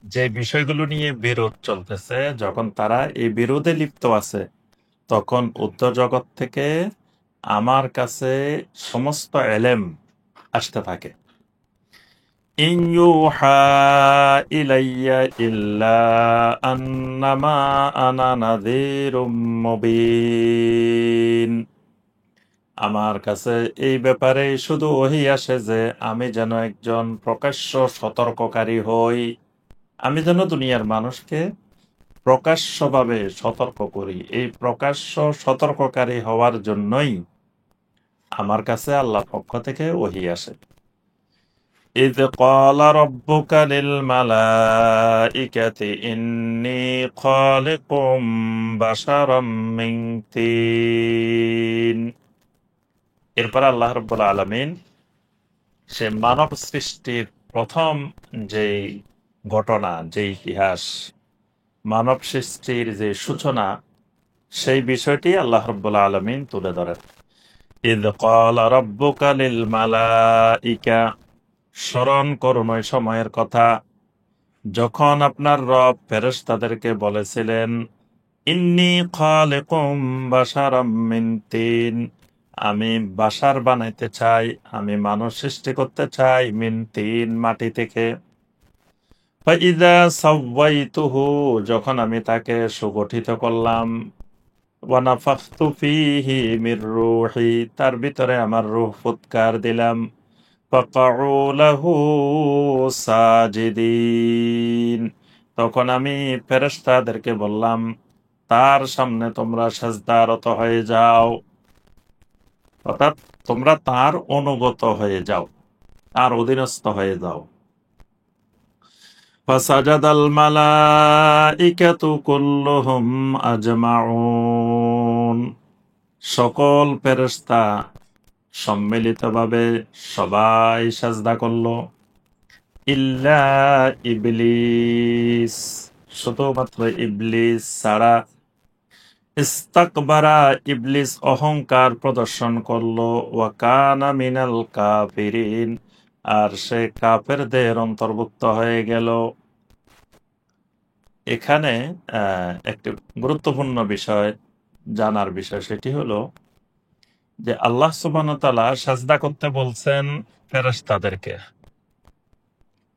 যে বিষয়গুলো নিয়ে বিরোধ চলতেছে, যখন তারা এই বিরোধে লিপ্ত আছে, তখন উচ্চ জগৎ থেকে আমার কাছে সমস্ত এলেম আসতে থাকে। ইন ইউহা ইলাইয়া ইল্লা আন্নামা আনা নাযীরুম মুবিন। আমার কাছে এই ব্যাপারে শুধু ওহী আসে যে আমি যেন একজন প্রকাশ্য সতর্ককারী হই। আমি যেন দুনিয়ার মানুষকে প্রকাশ্যভাবে সতর্ক করি। এই প্রকাশ্য সতর্ককারী হওয়ার জন্যই আমার কাছে আল্লাহর পক্ষ থেকে ওহী আসে। إذ قال ربك للملائكة إني خالق بشرا من طين। এরপর আল্লাহ রাব্বুল আলামিন সে মানব সৃষ্টির প্রথম যেই ঘটনা, যে ইতিহাস, মানব সৃষ্টির যে সূচনা, সেই বিষয়টি আল্লাহ রাব্বুল আলামিন তুলে ধরেন। ইয ক্বালা রাব্বুকা লিল মালাইকা, স্মরণ করুন ওই সময়ের কথা যখন আপনার রব ফেরেশতাদেরকে বলেছিলেন, ইন্নী খালিকুম বাশারাম মিন তিন, আমি বাশার বানাইতে চাই, আমি মানুষ সৃষ্টি করতে চাই, মিন তিন, মাটি থেকে। ফাইযা সাওয়াইতুহু, যখন আমি তাকে সুগঠিত করলাম, ওয়া নাফাখতু ফীহি মির রূহি, তার ভিতরে আমার রূহ ফুৎকার দিলাম, ফাকাউ লাহু সাজিদিন, তখন আমি ফেরেশতাদেরকে বললাম তার সামনে তোমরা সাজদারত হয়ে যাও। অর্থাৎ তোমরা তার অনুগত হয়ে যাও, তার অধীনস্থ হয়ে যাও। ফাসাজাদাল মালাইকাতু কুল্লুহুম আজমাউন, সকল ফেরেশতা সম্মিলিতভাবে সবাই সাজদা করলো। ইল্লা ইবলিস, শুধুমাত্র ইবলিস ছাড়া। ইস্তাকবারা, ইবলিস অহংকার প্রদর্শন করলো। ওয়া কানা মিনাল কাফিরিন, আর সে কাফেরদের অন্তর্ভুক্ত হয়ে গেল। এখানে একটি গুরুত্বপূর্ণ বিষয় জানার বিষয়, সেটি হলো যে আল্লাহ সুবহানাহু ওয়া তাআলা সাজদা করতে বলছেন ফেরেশতাদেরকে,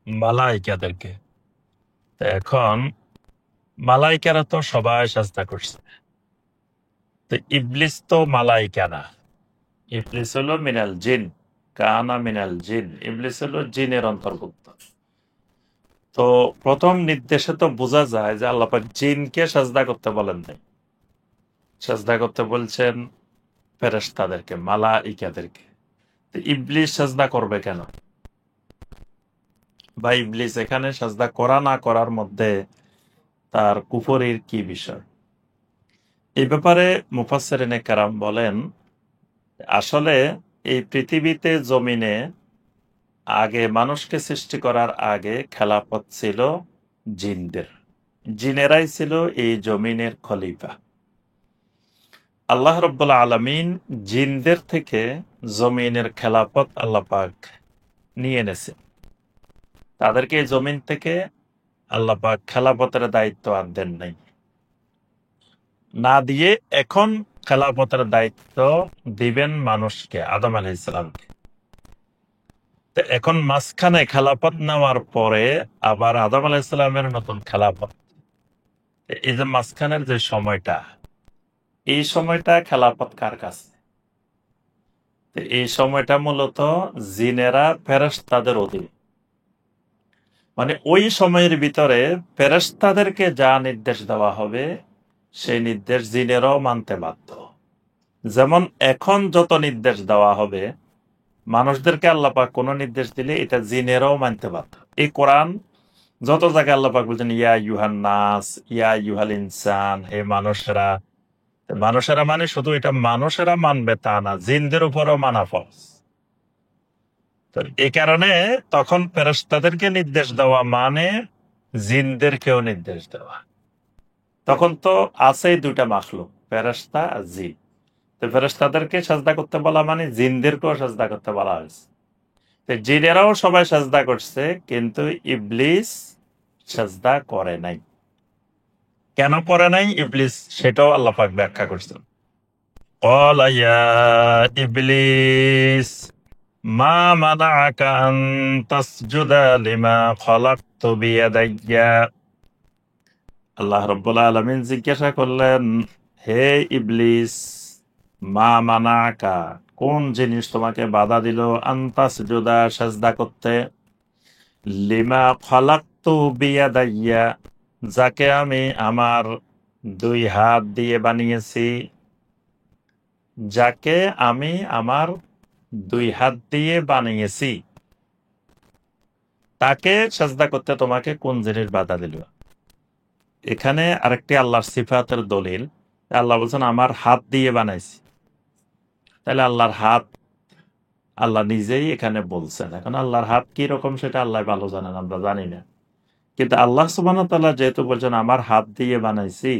মালাইকাদেরকে। তো এখন মালাইকারা তো সবাই সাজদা করছে, তো ইবলিস তো মালাইকা না, ইবলিস হলো মিনাল জিন, কানা মিনাল জিন, ইবলিস হলো জিনের অন্তর্ভুক্ত। তো প্রথম নির্দেশে তো বোঝা যায় যে আল্লাহ পাক জিনকে সাজদা করতে বলেন নাই, সাজদা করতে বলছেন ফেরেশতাদেরকে, মালাইকাদেরকে। তো ইবলিস সাজদা করবে কেন, বা ইবলিস এখানে সাজদা করা না করার মধ্যে তার কুফরির কি বিষয়? এই ব্যাপারে মুফাসসিরিনে কেরাম বলেন, আসলে এই পৃথিবীতে জমিনে আগে মানুষকে সৃষ্টি করার আগে খেলাফত ছিল জিনদের, জিনেরাই ছিল এই জমিনের খলিফা। আল্লাহ রাব্বুল আলামিন জিনদের থেকে জমিনের খেলাফত আল্লাহ পাক নিয়ে এনেছে, তাদেরকে এই জমিন থেকে আল্লাহ পাক খেলাফতের দায়িত্ব আর দেন নাই, না দিয়ে এখন খেলাফতের দায়িত্ব দিবেন মানুষকে, আদম আলাইহিস সালামকে। তো এখন মাঝখানে খেলাফত নেওয়ার পরে আবার আদম আলাইহিসসালামের নতুন খেলাফত, এই যে মাঝখানের যে সময়টা, এই সময়টা খেলাফত কার কাছে? তো এই সময়টা মূলত জিনেরা ফেরেশতাদের অধীনে। মানে ওই সময়ের ভিতরে ফেরেশতাদেরকে যা নির্দেশ দেওয়া হবে সেই নির্দেশ জিনেরাও মানতে বাধ্য। যেমন এখন যত নির্দেশ দেওয়া হবে, মানুষদেরকে আল্লাহ পাক কোনো নির্দেশ দিলে এটা জিনেরাও মানতে বাধ্য। এই কোরআন যত জায়গায় আল্লাহ পাক বলছেন ইয়া ইউহান নাস, ইয়া ইউহাল ইনসান, হে মানুষেরা। মানুষেরা মানে শুধু এটা মানুষেরা মানবে তা না, জিনদের উপরও মানা ফরজ। তো এই কারণে তখন ফেরেশতাদেরকে নির্দেশ দেওয়া মানে জিনদেরকেও নির্দেশ দেওয়া। তখন তো আছেই দুইটা মাখলুক, ফেরেশতা আর জিন। তো ফেরেশতাদেরকে সাজদা করতে বলা মানে জিনদেরকেও সাজদা করতে বলা হয়েছে। তো জিনেরাও সবাই সাজদা করছে, কিন্তু ইবলিস সাজদা করে নাই। কেন করে নাই ইবলিস, সেটাও আল্লাহ পাক ব্যাখ্যা করছেন। ক্বালা ইয়া ইবলিস মা মানাআকা আন তাসজুদা লিমা খালাকতু বিয়াদাইয়া। আল্লাহ রাব্বুল আলামিন জিজ্ঞাসা করলেন, হে ইবলিস, মা মানাআকা, কোন জিনিস তোমাকে বাধা দিল, আন তাসজুদা, সাজদা করতে, লিমা খালাকতু বিয়াদাইয়া, যাকে আমি আমার দুই হাত দিয়ে বানিয়েছি, যাকে আমি আমার দুই হাত দিয়ে বানিয়েছি, তাকে সাজদা করতে তোমাকে কোন জিনিস বাধা দিল? এখানে আরেকটি আল্লাহর সিফাতের দলিল। আল্লাহ বলছেন আমার হাত দিয়ে বানাইছি, তাহলে আল্লাহর হাত আল্লাহ নিজেই এখানে বলছেন। এখন আল্লাহর হাত কি রকম সেটা আল্লাহ ভালো জানেন, আমরা জানি না। কিন্তু আল্লাহ সুবহানাহু ওয়া তাআলা যেহেতু বলছেন আমার হাত দিয়ে বানাইছি,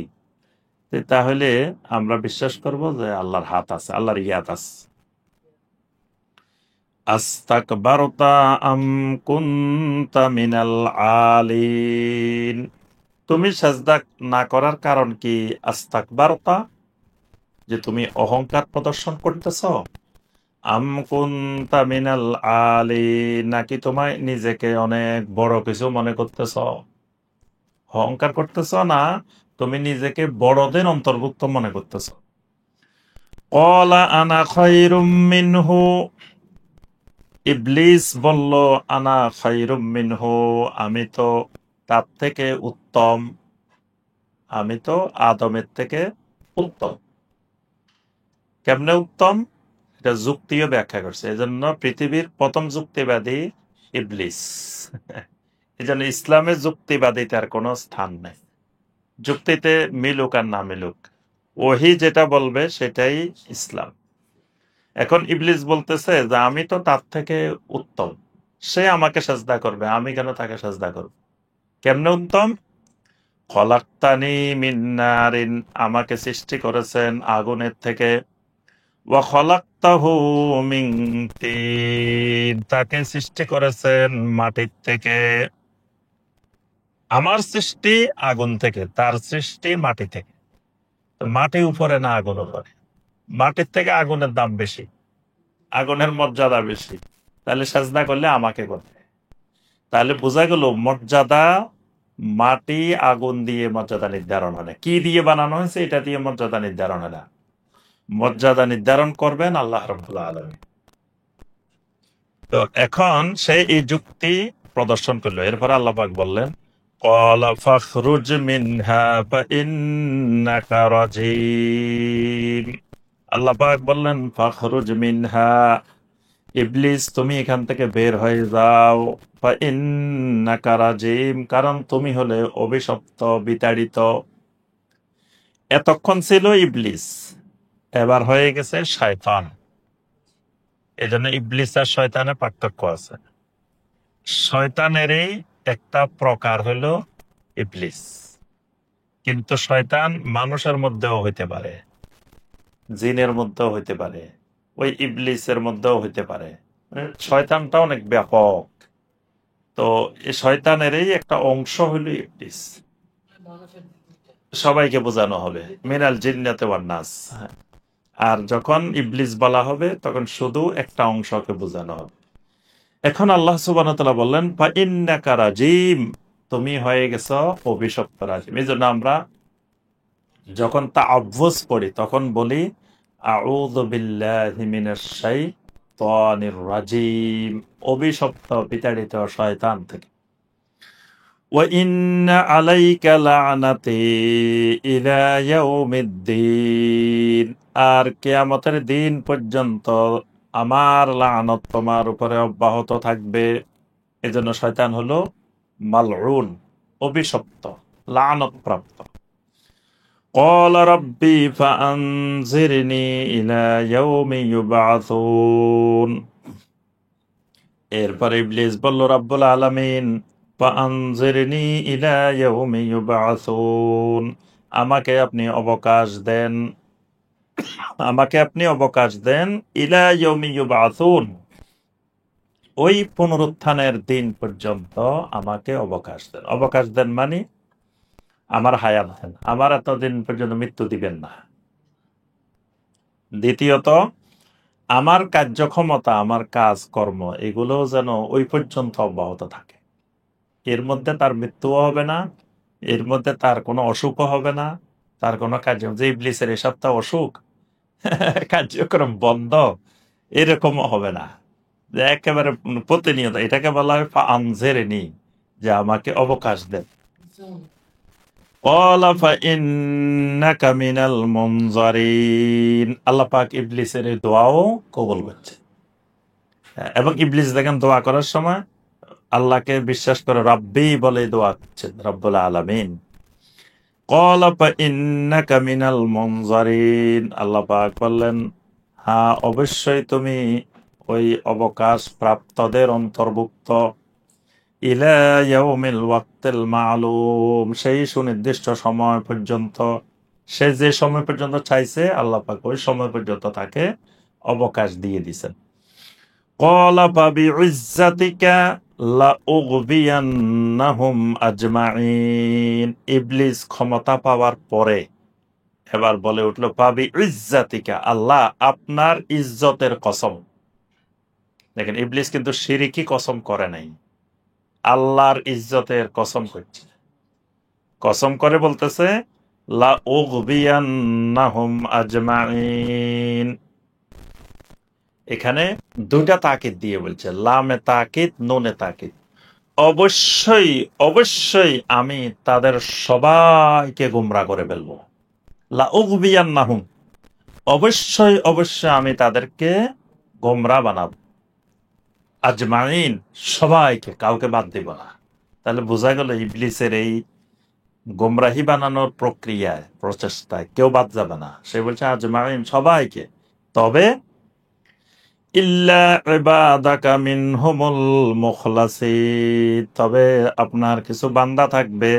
তাহলে আমরা বিশ্বাস করব যে আল্লাহর হাত আছে, আল্লাহর ইয়াত আছে। আস্তাকবারতা আম কুনতা মিনাল আলিন, তুমি সাজদা না করার কারণ কি? আস্তাকবারতা, যে তুমি অহংকার প্রদর্শন করতেছ, আম কুনতা মিনাল আলিন, নাকি তোমায় নিজেকে অনেক বড় কিছু মনে করতেছ? অহংকার করতেছ না, তুমি নিজেকে বড়দের অন্তর্ভুক্ত মনে করতেছ। ক্বালা আনা খায়রুম মিনহু, ইবলিস বলল, আনা খায়রুম মিনহু, আমি তো তার থেকে উত্তম, আমি তো আদমের থেকে উত্তম। কেমনে উত্তম? এটা যুক্তিও ব্যাখ্যা করছে। এজন্য পৃথিবীর প্রথম যুক্তিবাদী ইবলিস। এজন্য ইসলামে যুক্তিবাদিতার কোনো স্থান নেই। যুক্তিতে মিলুক আর না মিলুক, ওহি যেটা বলবে সেটাই ইসলাম। এখন ইবলিস বলতেছে যে আমি তো তার থেকে উত্তম, সে আমাকে সাজদা করবে, আমি কেন তাকে সাজদা করব? কেমনে উত্তম? খলাক্তানি মিন নারিন, আমাকে সৃষ্টি করেছেন আগুনের থেকে, ওয়া খলাক্তাহু মিন তিন, তাকে সৃষ্টি করেছেন মাটির থেকে। আমার সৃষ্টি আগুন থেকে, তার সৃষ্টি মাটি থেকে। তো মাটি উপরে না আগুন উপরে? মাটির থেকে আগুনের দাম বেশি, আগুনের মর্যাদা বেশি, তাহলে সাজদা করলে আমাকে করবে। তাহলে বোঝা গেল মর্যাদা মাটি আগুন দিয়ে মর্যাদা নির্ধারণ হয় না। কি দিয়ে বানানো হয়েছে এটা দিয়ে মর্যাদা নির্ধারণ হয় না, মর্যাদা নির্ধারণ করবেন আল্লাহ রাব্বুল আলামিন। তো এখন সে এই যুক্তি প্রদর্শন করলো। এরপর আল্লাহ পাক বললেন, ক্বালা ফাখরুজ মিনহা ফাইন্নাকা রাজিম। আল্লাহ পাক বললেন ফাখরুজ মিনহা, ইবলিস তুমি এখান থেকে বের হয়ে যাও, ফাইন্নাকা রাজিম, কারণ তুমি হলে অভিশপ্ত, বিতাড়িত। এতক্ষণ ছিল ইবলিস, এবার হয়ে গেছে শয়তান। এজন্য ইবলিস আর শয়তানের পার্থক্য আছে। শয়তানেরই একটা প্রকার হলো ইবলিস, কিন্তু শয়তান মানুষের মধ্যেও হইতে পারে, জিনের মধ্যেও হইতে পারে, ওই ইবলিসের মধ্যেও হইতে পারে। মানে শয়তানটা অনেক ব্যাপক। তো এই শয়তানেরই একটা অংশ হইল ইবলিস। সবাইকে বোঝানো হবে মিনাল জিন্নাতি ওয়ান নাস। আর যখন ইবলিস বলা হবে তখন শুধু একটা অংশকে বোঝানো হবে। এখন আল্লাহ সুবহানাহু ওয়া তাআলা বললেন ফা ইন্নাকা রাজিম, তুমি হয়ে গেছো অভিশপ্ত রাজিম। এই জন্য আমরা যখন তাআব্বুজ পড়ি তখন বলি আউযু বিল্লাহি মিনাশ শাইতানির রাজিম, অভিশপ্ত বিতাড়িত শয়তান থেকে। ওয়া ইন্না আলাইকা লা'নাতি ইলা ইয়াউমিদ্দিন, আর কিয়ামতের দিন পর্যন্ত আমার লানত তোমার উপরে অব্যাহত থাকবে। এজন্য শয়তান হলো মালউন, অভিশপ্ত, লানত প্রাপ্ত। قال ربي فأنظرني إلى يوم يبعثون, এরপর ইবলিস বলল রব্বুল আলামিন ফাআনজিরনি ইলা ইয়াউমি ইউবআসুন, আমাকে আপনি অবকাশ দেন, আমাকে আপনি অবকাশ দেন ইলা ইয়াউমি ইউবআসুন, ওই পুনরুত্থানের দিন পর্যন্ত আমাকে অবকাশ দেন। অবকাশ দেন মানে আমার হায়াত দেন, আমার এতদিন পর্যন্ত মৃত্যু দিবেন না। দ্বিতীয়ত আমার কার্যক্ষমতা, আমার কাজ কর্ম এগুলো যেন ওই পর্যন্ত অব্যাহত থাকে, এর মধ্যে তার মৃত্যুও হবে না, এর মধ্যে তার কোনো অসুখও হবে না, তার কোনো কার্য, যে ইবলিসের এ সপ্তাহ অসুখ কার্যক্রম বন্ধ এরকমও হবে না, যে একেবারে প্রতিনিয়ত। এটাকে বলা হয় ফাআনজিরনি, যে আমাকে অবকাশ দেন। ক্বালা ফাইন্নাকা মিনাল মুনজারিন, আল্লাহ পাক ইবলিসের এই দোয়াও কবুল করছে। এবং ইবলিস দেখেন দোয়া করার সময় আল্লাহকে বিশ্বাস করে রাব্বি বলে দোয়া করছেন, রব্বুল আলামিন। ক্বালা ফাইন্নাকা মিনাল মুনজারিন, আল্লাহ পাক বললেন হ্যাঁ অবশ্যই তুমি ওই অবকাশ প্রাপ্তদের অন্তর্ভুক্ত। ইলা ইয়াউমিল ওয়াক্তিল মা'লুম, সেই সুনির্দিষ্ট সময় পর্যন্ত, সে যে সময় পর্যন্ত চাইছে আল্লাহ পাক ওই সময় পর্যন্ত তাকে অবকাশ দিয়ে দিয়েছেন। ক্বালা ফাবিইজ্জাতিকা লাউগবিয়ান্নাহুম আজমাইন, ইবলিস ক্ষমতা পাওয়ার পরে এবার বলে উঠল ফাবিইজ্জাতিকা, আল্লাহ আপনার ইজ্জতের কসম। দেখেন ইবলিস কিন্তু শিরকি কসম করে নাই, আল্লাহর ইজ্জতের কসম করছে। কসম করে বলতেছে লাউগবিয়ান্নাহুম আজমাইন, এখানে দুইটা তাকিদ দিয়ে বলছে, লামে তাকিদ, নুনে তাকিদ। অবশ্যই অবশ্যই আমি তাদের সবাইকে গুমরা করে ফেলবো। লাউগবিয়ান্নাহুম, অবশ্যই অবশ্যই আমি তাদেরকে গোমরা বানাবো। আজমাইন, সবাইকে, কাউকে বাদ দিব না। তাহলে বোঝা গেল ইবলিসের এই গোমরাহি বানানোর প্রক্রিয়ায়, প্রচেষ্টায় কেউ বাদ যাবে না। সে বলছে আজমাইন, সবাইকে, তবে ইল্লা ইবাদাকা মিনহুমুল মুখলাসিন, তবে আপনার কিছু বান্দা থাকবে,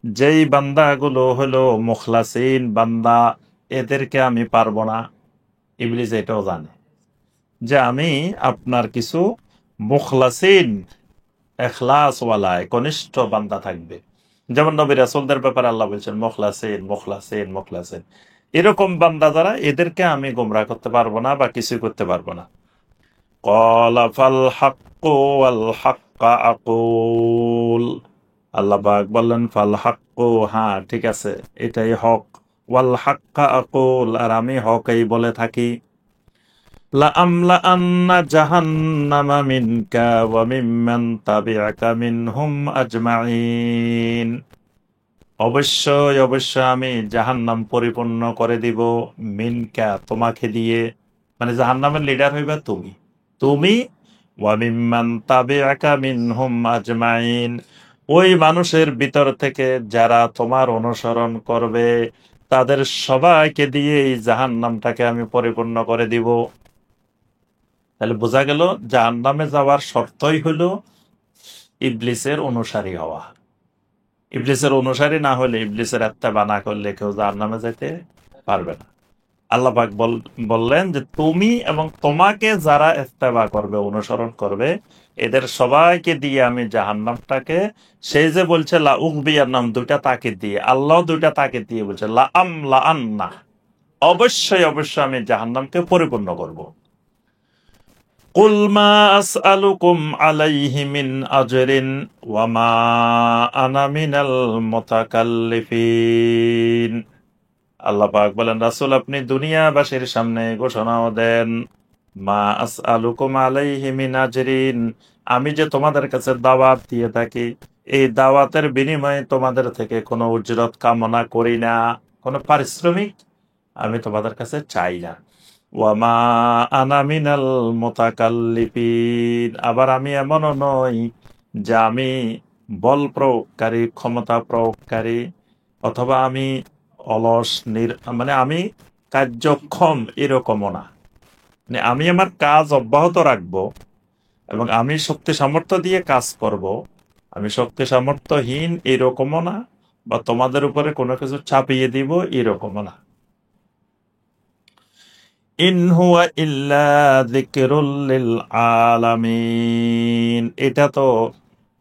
যেই বান্দাগুলো হলো মুখলাসিন বান্দা, এদেরকে আমি পারবো না। ইবলিস এটাও জানে যে আমি আপনার কিছু মুখলাসিন, এখলাসওয়ালা একনিষ্ঠ বান্দা থাকবে। যেমন নবী রাসূলদের ব্যাপারে আল্লাহ বলছেন মুখলাসিন মুখলাসিন মুখলাসিন, এরকম বান্দা যারা, এদেরকে আমি গোমরাহ করতে পারবো না বা কিছু করতে পারবো না। ক্বালা ফাল হাক্কু ওয়াল হাক্কা আকুল, আল্লাহ পাক বললেন ফাল হাক্কু, হ্যাঁ ঠিক আছে এটাই হক, ওয়াল হাক্কা আকুল, আর আমি হকই বলে থাকি। লাআমলাআন্না জাহান্নামা মিনকা ওয়া মিম্মান তাবিআকা মিনহুম আজমাইন, অবশ্যই অবশ্যই আমি জাহান্নাম পরিপূর্ণ করে দিব, মিনকা তোমাকে দিয়ে, মানে জাহান্নামের লিডার হইবা তুমি, তুমি, ওয়া মিম্মান তাবিআকা মিনহুম আজমাইন, ওই মানুষের ভিতর থেকে যারা তোমার অনুসরণ করবে তাদের সবাইকে দিয়ে এই জাহান্নামটাকে আমি পরিপূর্ণ করে দিব। তাহলে বোঝা গেল জাহান্নামে যাওয়ার শর্তই হলো ইবলিসের অনুসারী হওয়া। ইবলিসের অনুসারী না হলে, ইবলিসের ইত্তেবা না করলে কেউ জাহান্নামে যেতে পারবে না। আল্লাহ পাক বললেন যে তুমি এবং তোমাকে যারা ইত্তেবা করবে, অনুসরণ করবে, এদের সবাইকে দিয়ে আমি জাহান্নামটাকে, সেই যে বলছে লাউগবিয়ান্নাহুম, দুইটা তাকিদ দিয়ে, আল্লাহ দুইটা তাকিদ দিয়ে বলছে লাআমলাআন্না, অবশ্যই অবশ্যই আমি জাহান্নামকে পরিপূর্ণ করব। কুল মা আসআলুকুম আলাইহি মিন আজরিন ওয়া মা আনা মিনাল মুতাকাল্লিফিন। আল্লাহ পাক বলেন, রাসূল আপনি দুনিয়াবাসীর সামনে ঘোষণাও দেন, মা আসআলুকুম আলাইহি মিন আজরিন, আমি যে তোমাদের কাছে দাওয়াত দিয়ে থাকি, এই দাওয়াতের বিনিময়ে তোমাদের থেকে কোনো উজরত কামনা করি না, কোনো পারিশ্রমিক আমি তোমাদের কাছে চাই না। ওয়ামা আনা মিনাল মুতাকাল্লিফিন, আবার আমি এমনও নই যে আমি বল প্রয়োগকারী, ক্ষমতা প্রয়োগকারী, অথবা আমি অলস মানে আমি কার্যক্ষম, এরকমও না। মানে আমি আমার কাজ অব্যাহত রাখবো এবং আমি শক্তি সামর্থ্য দিয়ে কাজ করব। আমি শক্তি সামর্থ্যহীন এরকমও না, বা তোমাদের উপরে কোনো কিছু চাপিয়ে দিব এরকমও না। ইন হুয়া ইল্লা যিকরুল লিল আলামিন, এটা তো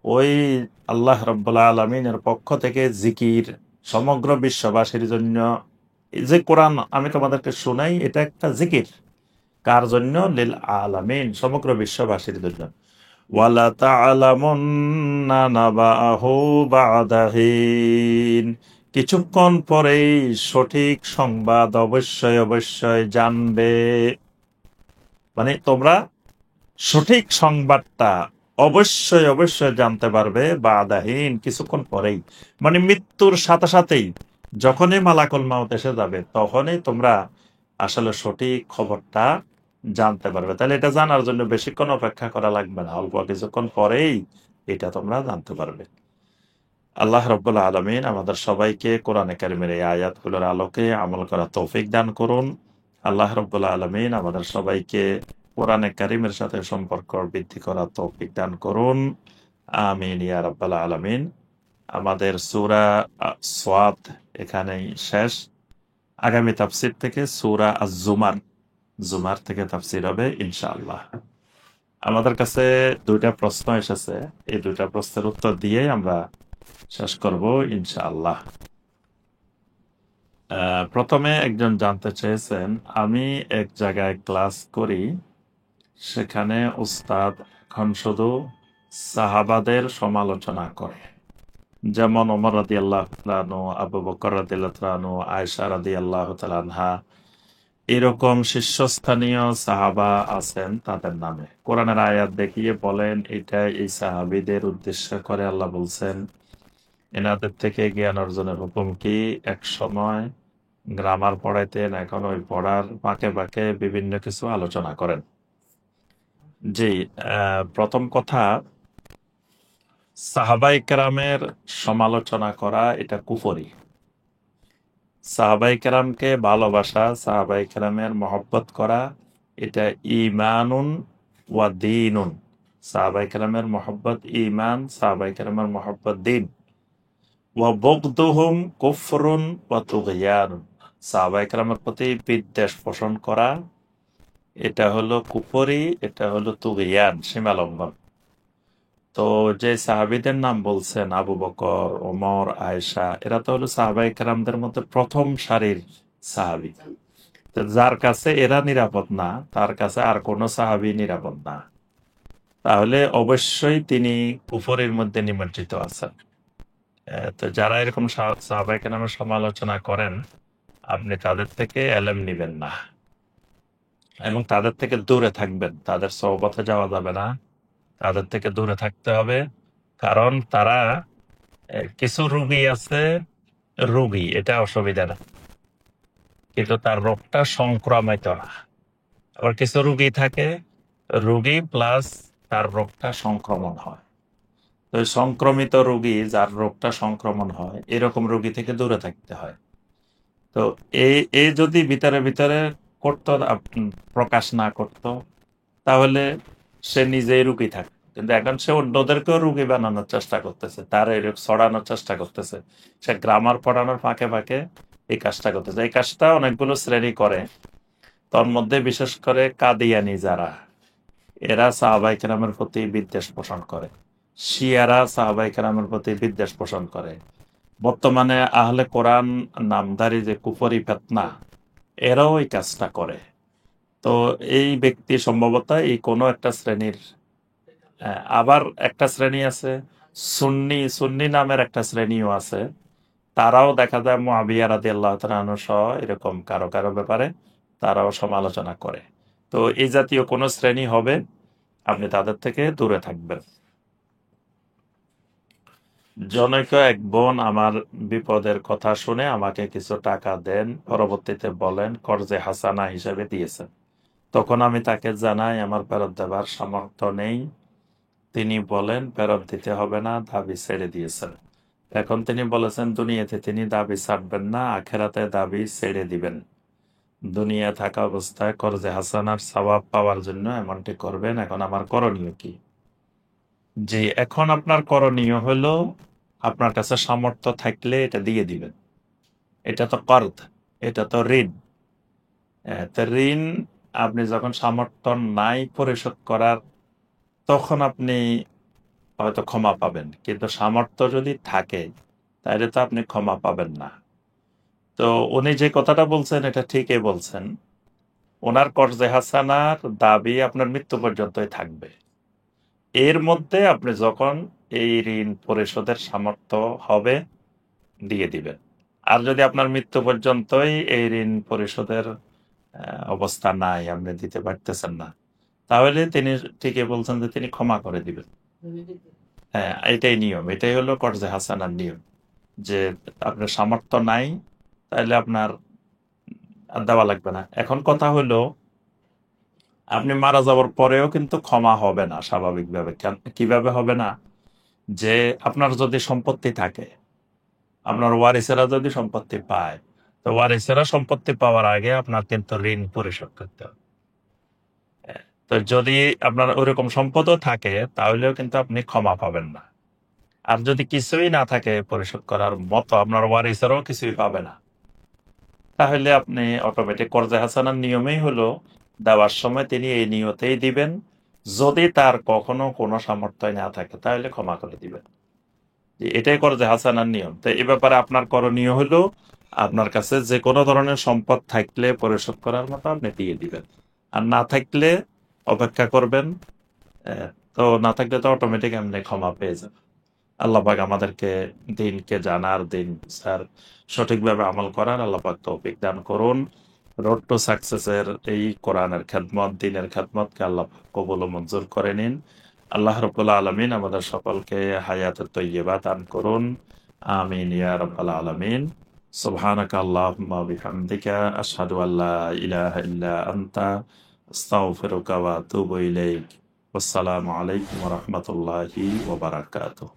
ওই আল্লাহ রাব্বুল আলামিনের পক্ষ থেকে জিকির, সমগ্র বিশ্ববাসীর জন্য। এই যে কোরআন আমি তোমাদেরকে শোনাই, এটা একটা জিকির। কার জন্য? লিল আলামিন, সমগ্র বিশ্ববাসীর জন্য। ওয়ালা তা'লামুন্না নাবাহু বা'দা হিন, কিছুক্ষণ পরেই সঠিক সংবাদ অবশ্যই অবশ্যই জানবে। মানে তোমরা সঠিক সংবাদটা অবশ্যই অবশ্যই জানতে পারবে বা'দাহীন, কিছুক্ষণ পরেই, মানে মৃত্যুর সাথে সাথেই, যখনই মালাকুল মাউত এসে যাবে তখনই তোমরা আসলে সঠিক খবরটা জানতে পারবে। তাহলে এটা জানার জন্য বেশিক্ষণ অপেক্ষা করা লাগবে না, অল্প কিছুক্ষণ পরেই এটা তোমরা জানতে পারবে। আল্লাহ রাব্বুল আলামিন আমাদের সবাইকে কোরআনে কারিমের এই আয়াতগুলোর আলোকে আমল করার তৌফিক দান করুন। আল্লাহ রাব্বুল আলামিন আমাদের সবাইকে কোরআনে কারিমের সাথে সম্পর্ক বৃদ্ধি করার তৌফিক দান করুন। আমিন ইয়া রাব্বাল আলামিন। আমাদের সূরা সাদ এখানেই শেষ। আগামী তাফসীর থেকে সূরা আজ-জুমার, জুমার থেকে তাফসীর হবে ইনশাআল্লাহ। আমাদের কাছে দুইটা প্রশ্ন এসেছে, এই দুইটা প্রশ্নের উত্তর দিয়ে আমরা শেষ করব ইনশাআল্লাহ। প্রথমে একজন জানতে চেয়েছেন, আমি এক জায়গায় ক্লাস করি, সেখানে উস্তাদ এখন শুধু সাহাবাদের সমালোচনা করে, যেমন ওমর রাদিয়াল্লাহু তাআলা আনহু, আবু বকর রাদিয়াল্লাহু তাআলা আনহু, আয়েশা রাদিয়াল্লাহু তাআলা আনহা, এরকম শীর্ষস্থানীয় সাহাবা আছেন, তাদের নামে কোরআনের আয়াত দেখিয়ে বলেন এটা এই সাহাবীদের উদ্দেশ্য করে আল্লাহ বলছেন, এনাদের থেকে জ্ঞান অর্জনের হুকুম কি। এক সময় গ্রামার পড়াইতেন, এখন ওই পড়ার ফাঁকে ফাঁকে বিভিন্ন কিছু আলোচনা করেন। জি, প্রথম কথা, সাহাবাই কেরামের সমালোচনা করা এটা কুফরি। সাহাবাই কেরামকে ভালোবাসা, সাহাবাই কেরামের মহব্বত করা, এটা ইমানুন ওয়া দীনুন। সাহাবাই কেরামের মহব্বত ইমান, সাহাবাই কেরামের মহব্বত দিন। ওয়া বুগদুহুম কুফরুন ওয়া তুগয়ানুন, সাহাবায়ে কেরামের প্রতি বিদ্বেষ পোষণ করা এটা হলো কুফরি, এটা হলো তুগয়ান, সীমালঙ্ঘন। তো যে সাহাবীদের নাম বলছেন, আবু বকর, ওমর, আয়েশা, এরা তো হলো সাহাবায়ে কেরামদের মধ্যে প্রথম সারির সাহাবী। তো যার কাছে এরা নিরাপদ না, তার কাছে আর কোনো সাহাবী নিরাপদ না। তাহলে অবশ্যই তিনি কুফরের মধ্যে নিমজ্জিত আছেন। তো যারা এরকম সাহাবায়ে কেরামের সমালোচনা করেন, আপনি তাদের থেকে এলেম নিবেন না এবং তাদের থেকে দূরে থাকবেন। তাদের সোহবতে যাওয়া যাবে না, তাদের থেকে দূরে থাকতে হবে। কারণ তারা কিছু রোগী আছে, রোগী এটা অসুবিধা না, কিন্তু তার রোগটা সংক্রামিত না। আবার কিছু রোগী থাকে, রোগী প্লাস তার রোগটা সংক্রমণ হয়। তো সংক্রমিত রোগী, যার রোগটা সংক্রমণ হয়, এরকম রোগী থেকে দূরে থাকতে হয়। তো এই যদি ভিতরে ভিতরে করতো, প্রকাশ না করতো, তাহলে সে নিজেই রুগী থাকতো। কিন্তু এখন সে অন্যদেরকেও রুগী বানানোর চেষ্টা করতেছে, তার এরকম ছড়ানোর চেষ্টা করতেছে। সে গ্রামার পড়ানোর ফাঁকে ফাঁকে এই কাজটা করতেছে। এই কাজটা অনেকগুলো শ্রেণী করে, তার মধ্যে বিশেষ করে কাদিয়ানি যারা, এরা সাহাবায়ে কেরামের প্রতি বিদ্বেষ পোষণ করে। শিয়ারা সাহাবায়ে কেরামের প্রতি বিদ্বেষ পোষণ করে। বর্তমানে আহলে কোরআন নামধারী যে কুফরি ফেতনা, এরাও এই কাজটা করে। তো এই ব্যক্তি সম্ভবত এই কোনো একটা শ্রেণীর। আবার একটা শ্রেণী আছে সুন্নি, সুন্নি নামের একটা শ্রেণীও আছে। তারাও দেখা যায় মুআবিয়া রাদিয়াল্লাহু তাআলা আনহু সহ এরকম কারো কারো ব্যাপারে তারাও সমালোচনা করে। তো এই জাতীয় কোনো শ্রেণী হবে, আপনি তাদের থেকে দূরে থাকবেন। জনৈক এক বোন আমার বিপদের কথা শুনে আমাকে কিছু টাকা দেন, পরবর্তীতে বলেন কর্জে হাসানা হিসেবে দিয়েছেন। তখন আমি তাকে জানাই আমার ফেরত দেবার সামর্থ্য নেই। তিনি বলেন ফেরত দিতে হবে না, দাবি ছেড়ে দিয়েছেন। এখন তিনি বলেছেন দুনিয়াতে তিনি দাবি ছাড়বেন না, আখেরাতে দাবি ছেড়ে দিবেন। দুনিয়া থাকা অবস্থায় কর্জে হাসানার সওয়াব পাওয়ার জন্য এমনটি করবেন। এখন আমার করণীয় কি? যে এখন আপনার করণীয় হলো আপনার কাছে সামর্থ্য থাকলে এটা দিয়ে দিবেন। এটা তো কর্জ, এটা তো ঋণ। তো ঋণ আপনি যখন সামর্থ্য নাই পরিশোধ করার, তখন আপনি হয়তো ক্ষমা পাবেন, কিন্তু সামর্থ্য যদি থাকে তাহলে তো আপনি ক্ষমা পাবেন না। তো উনি যে কথাটা বলছেন এটা ঠিকই বলছেন। ওনার কর্জে হাসানার দাবি আপনার মৃত্যু পর্যন্তই থাকবে। এর মধ্যে আপনি যখন এই ঋণ পরিশোধের সামর্থ্য হবে দিয়ে দিবেন। আর যদি আপনার মৃত্যু পর্যন্তই এই ঋণ পরিশোধের অবস্থা নাই, আপনি দিতে পারতেছেন না, তাহলে তিনি ঠিকই বলছেন যে তিনি ক্ষমা করে দিবেন। হ্যাঁ, এটাই নিয়ম, এটাই হলো কর্জে হাসানার নিয়ম। যে আপনার সামর্থ্য নাই তাহলে আপনার আর দেওয়া লাগবে না। এখন কথা হলো আপনি মারা যাওয়ার পরেও কিন্তু ক্ষমা হবে না স্বাভাবিকভাবে। কিভাবে হবে না? যে আপনার যদি সম্পত্তি থাকে, আপনার ওয়ারিসেরা যদি সম্পত্তি পায়, তো ওয়ারিসেরা সম্পত্তি পাওয়ার আগে আপনার কিন্তু ঋণ পরিশোধ করতে হবে। তো যদি আপনার ওরকম সম্পদও থাকে তাহলেও কিন্তু আপনি ক্ষমা পাবেন না। আর যদি কিছুই না থাকে পরিশোধ করার মতো, আপনার ওয়ারিসেরাও কিছুই পাবে না, তাহলে আপনি অটোমেটিক কর্জে হাসানার নিয়মেই হলো দেওয়ার সময় তিনি এই নিয়তেই দিবেন। যদি তার কখনো কোনো সামর্থ্য না থাকে তাহলে ক্ষমা করে দিবেন। এটাই কর্জে হাসানার নিয়ম। তো এ ব্যাপারে আপনার করণীয় হলো আপনার কাছে যে কোনো ধরনের সম্পদ থাকলে পরিশোধ করার মতো আপনি দিয়ে দিবেন। আর না থাকলে অপেক্ষা করবেন। তো না থাকলে তো অটোমেটিক এমনি ক্ষমা পেয়ে যাবেন। আল্লাহ পাক আমাদেরকে দিনকে জানার, দিন স্যার সঠিকভাবে আমল করার আল্লাহ পাক তৌফিক দান করুন। রোড টু সাকসেসের এই কোরআনের খেদমত, দিনের খেদমতকে আল্লাহ পাক কবুল ও মঞ্জুর করে নিন। আল্লাহ রাব্বুল আলামিন আমাদের সকলকে হায়াতে তৈয়্যিবা দান করুন। আমিন ইয়া রাব্বাল আলামিন। সুবহানাকা আল্লাহুম্মা ওয়া বিহামদিকা আশহাদু আল্লা ইলাহা ইল্লা আনতা আস্তাগফিরুকা ওয়া আতুবু ইলাইক। আসসালামু আলাইকুম ওয়া রাহমাতুল্লাহি ওয়া বারাকাতুহু।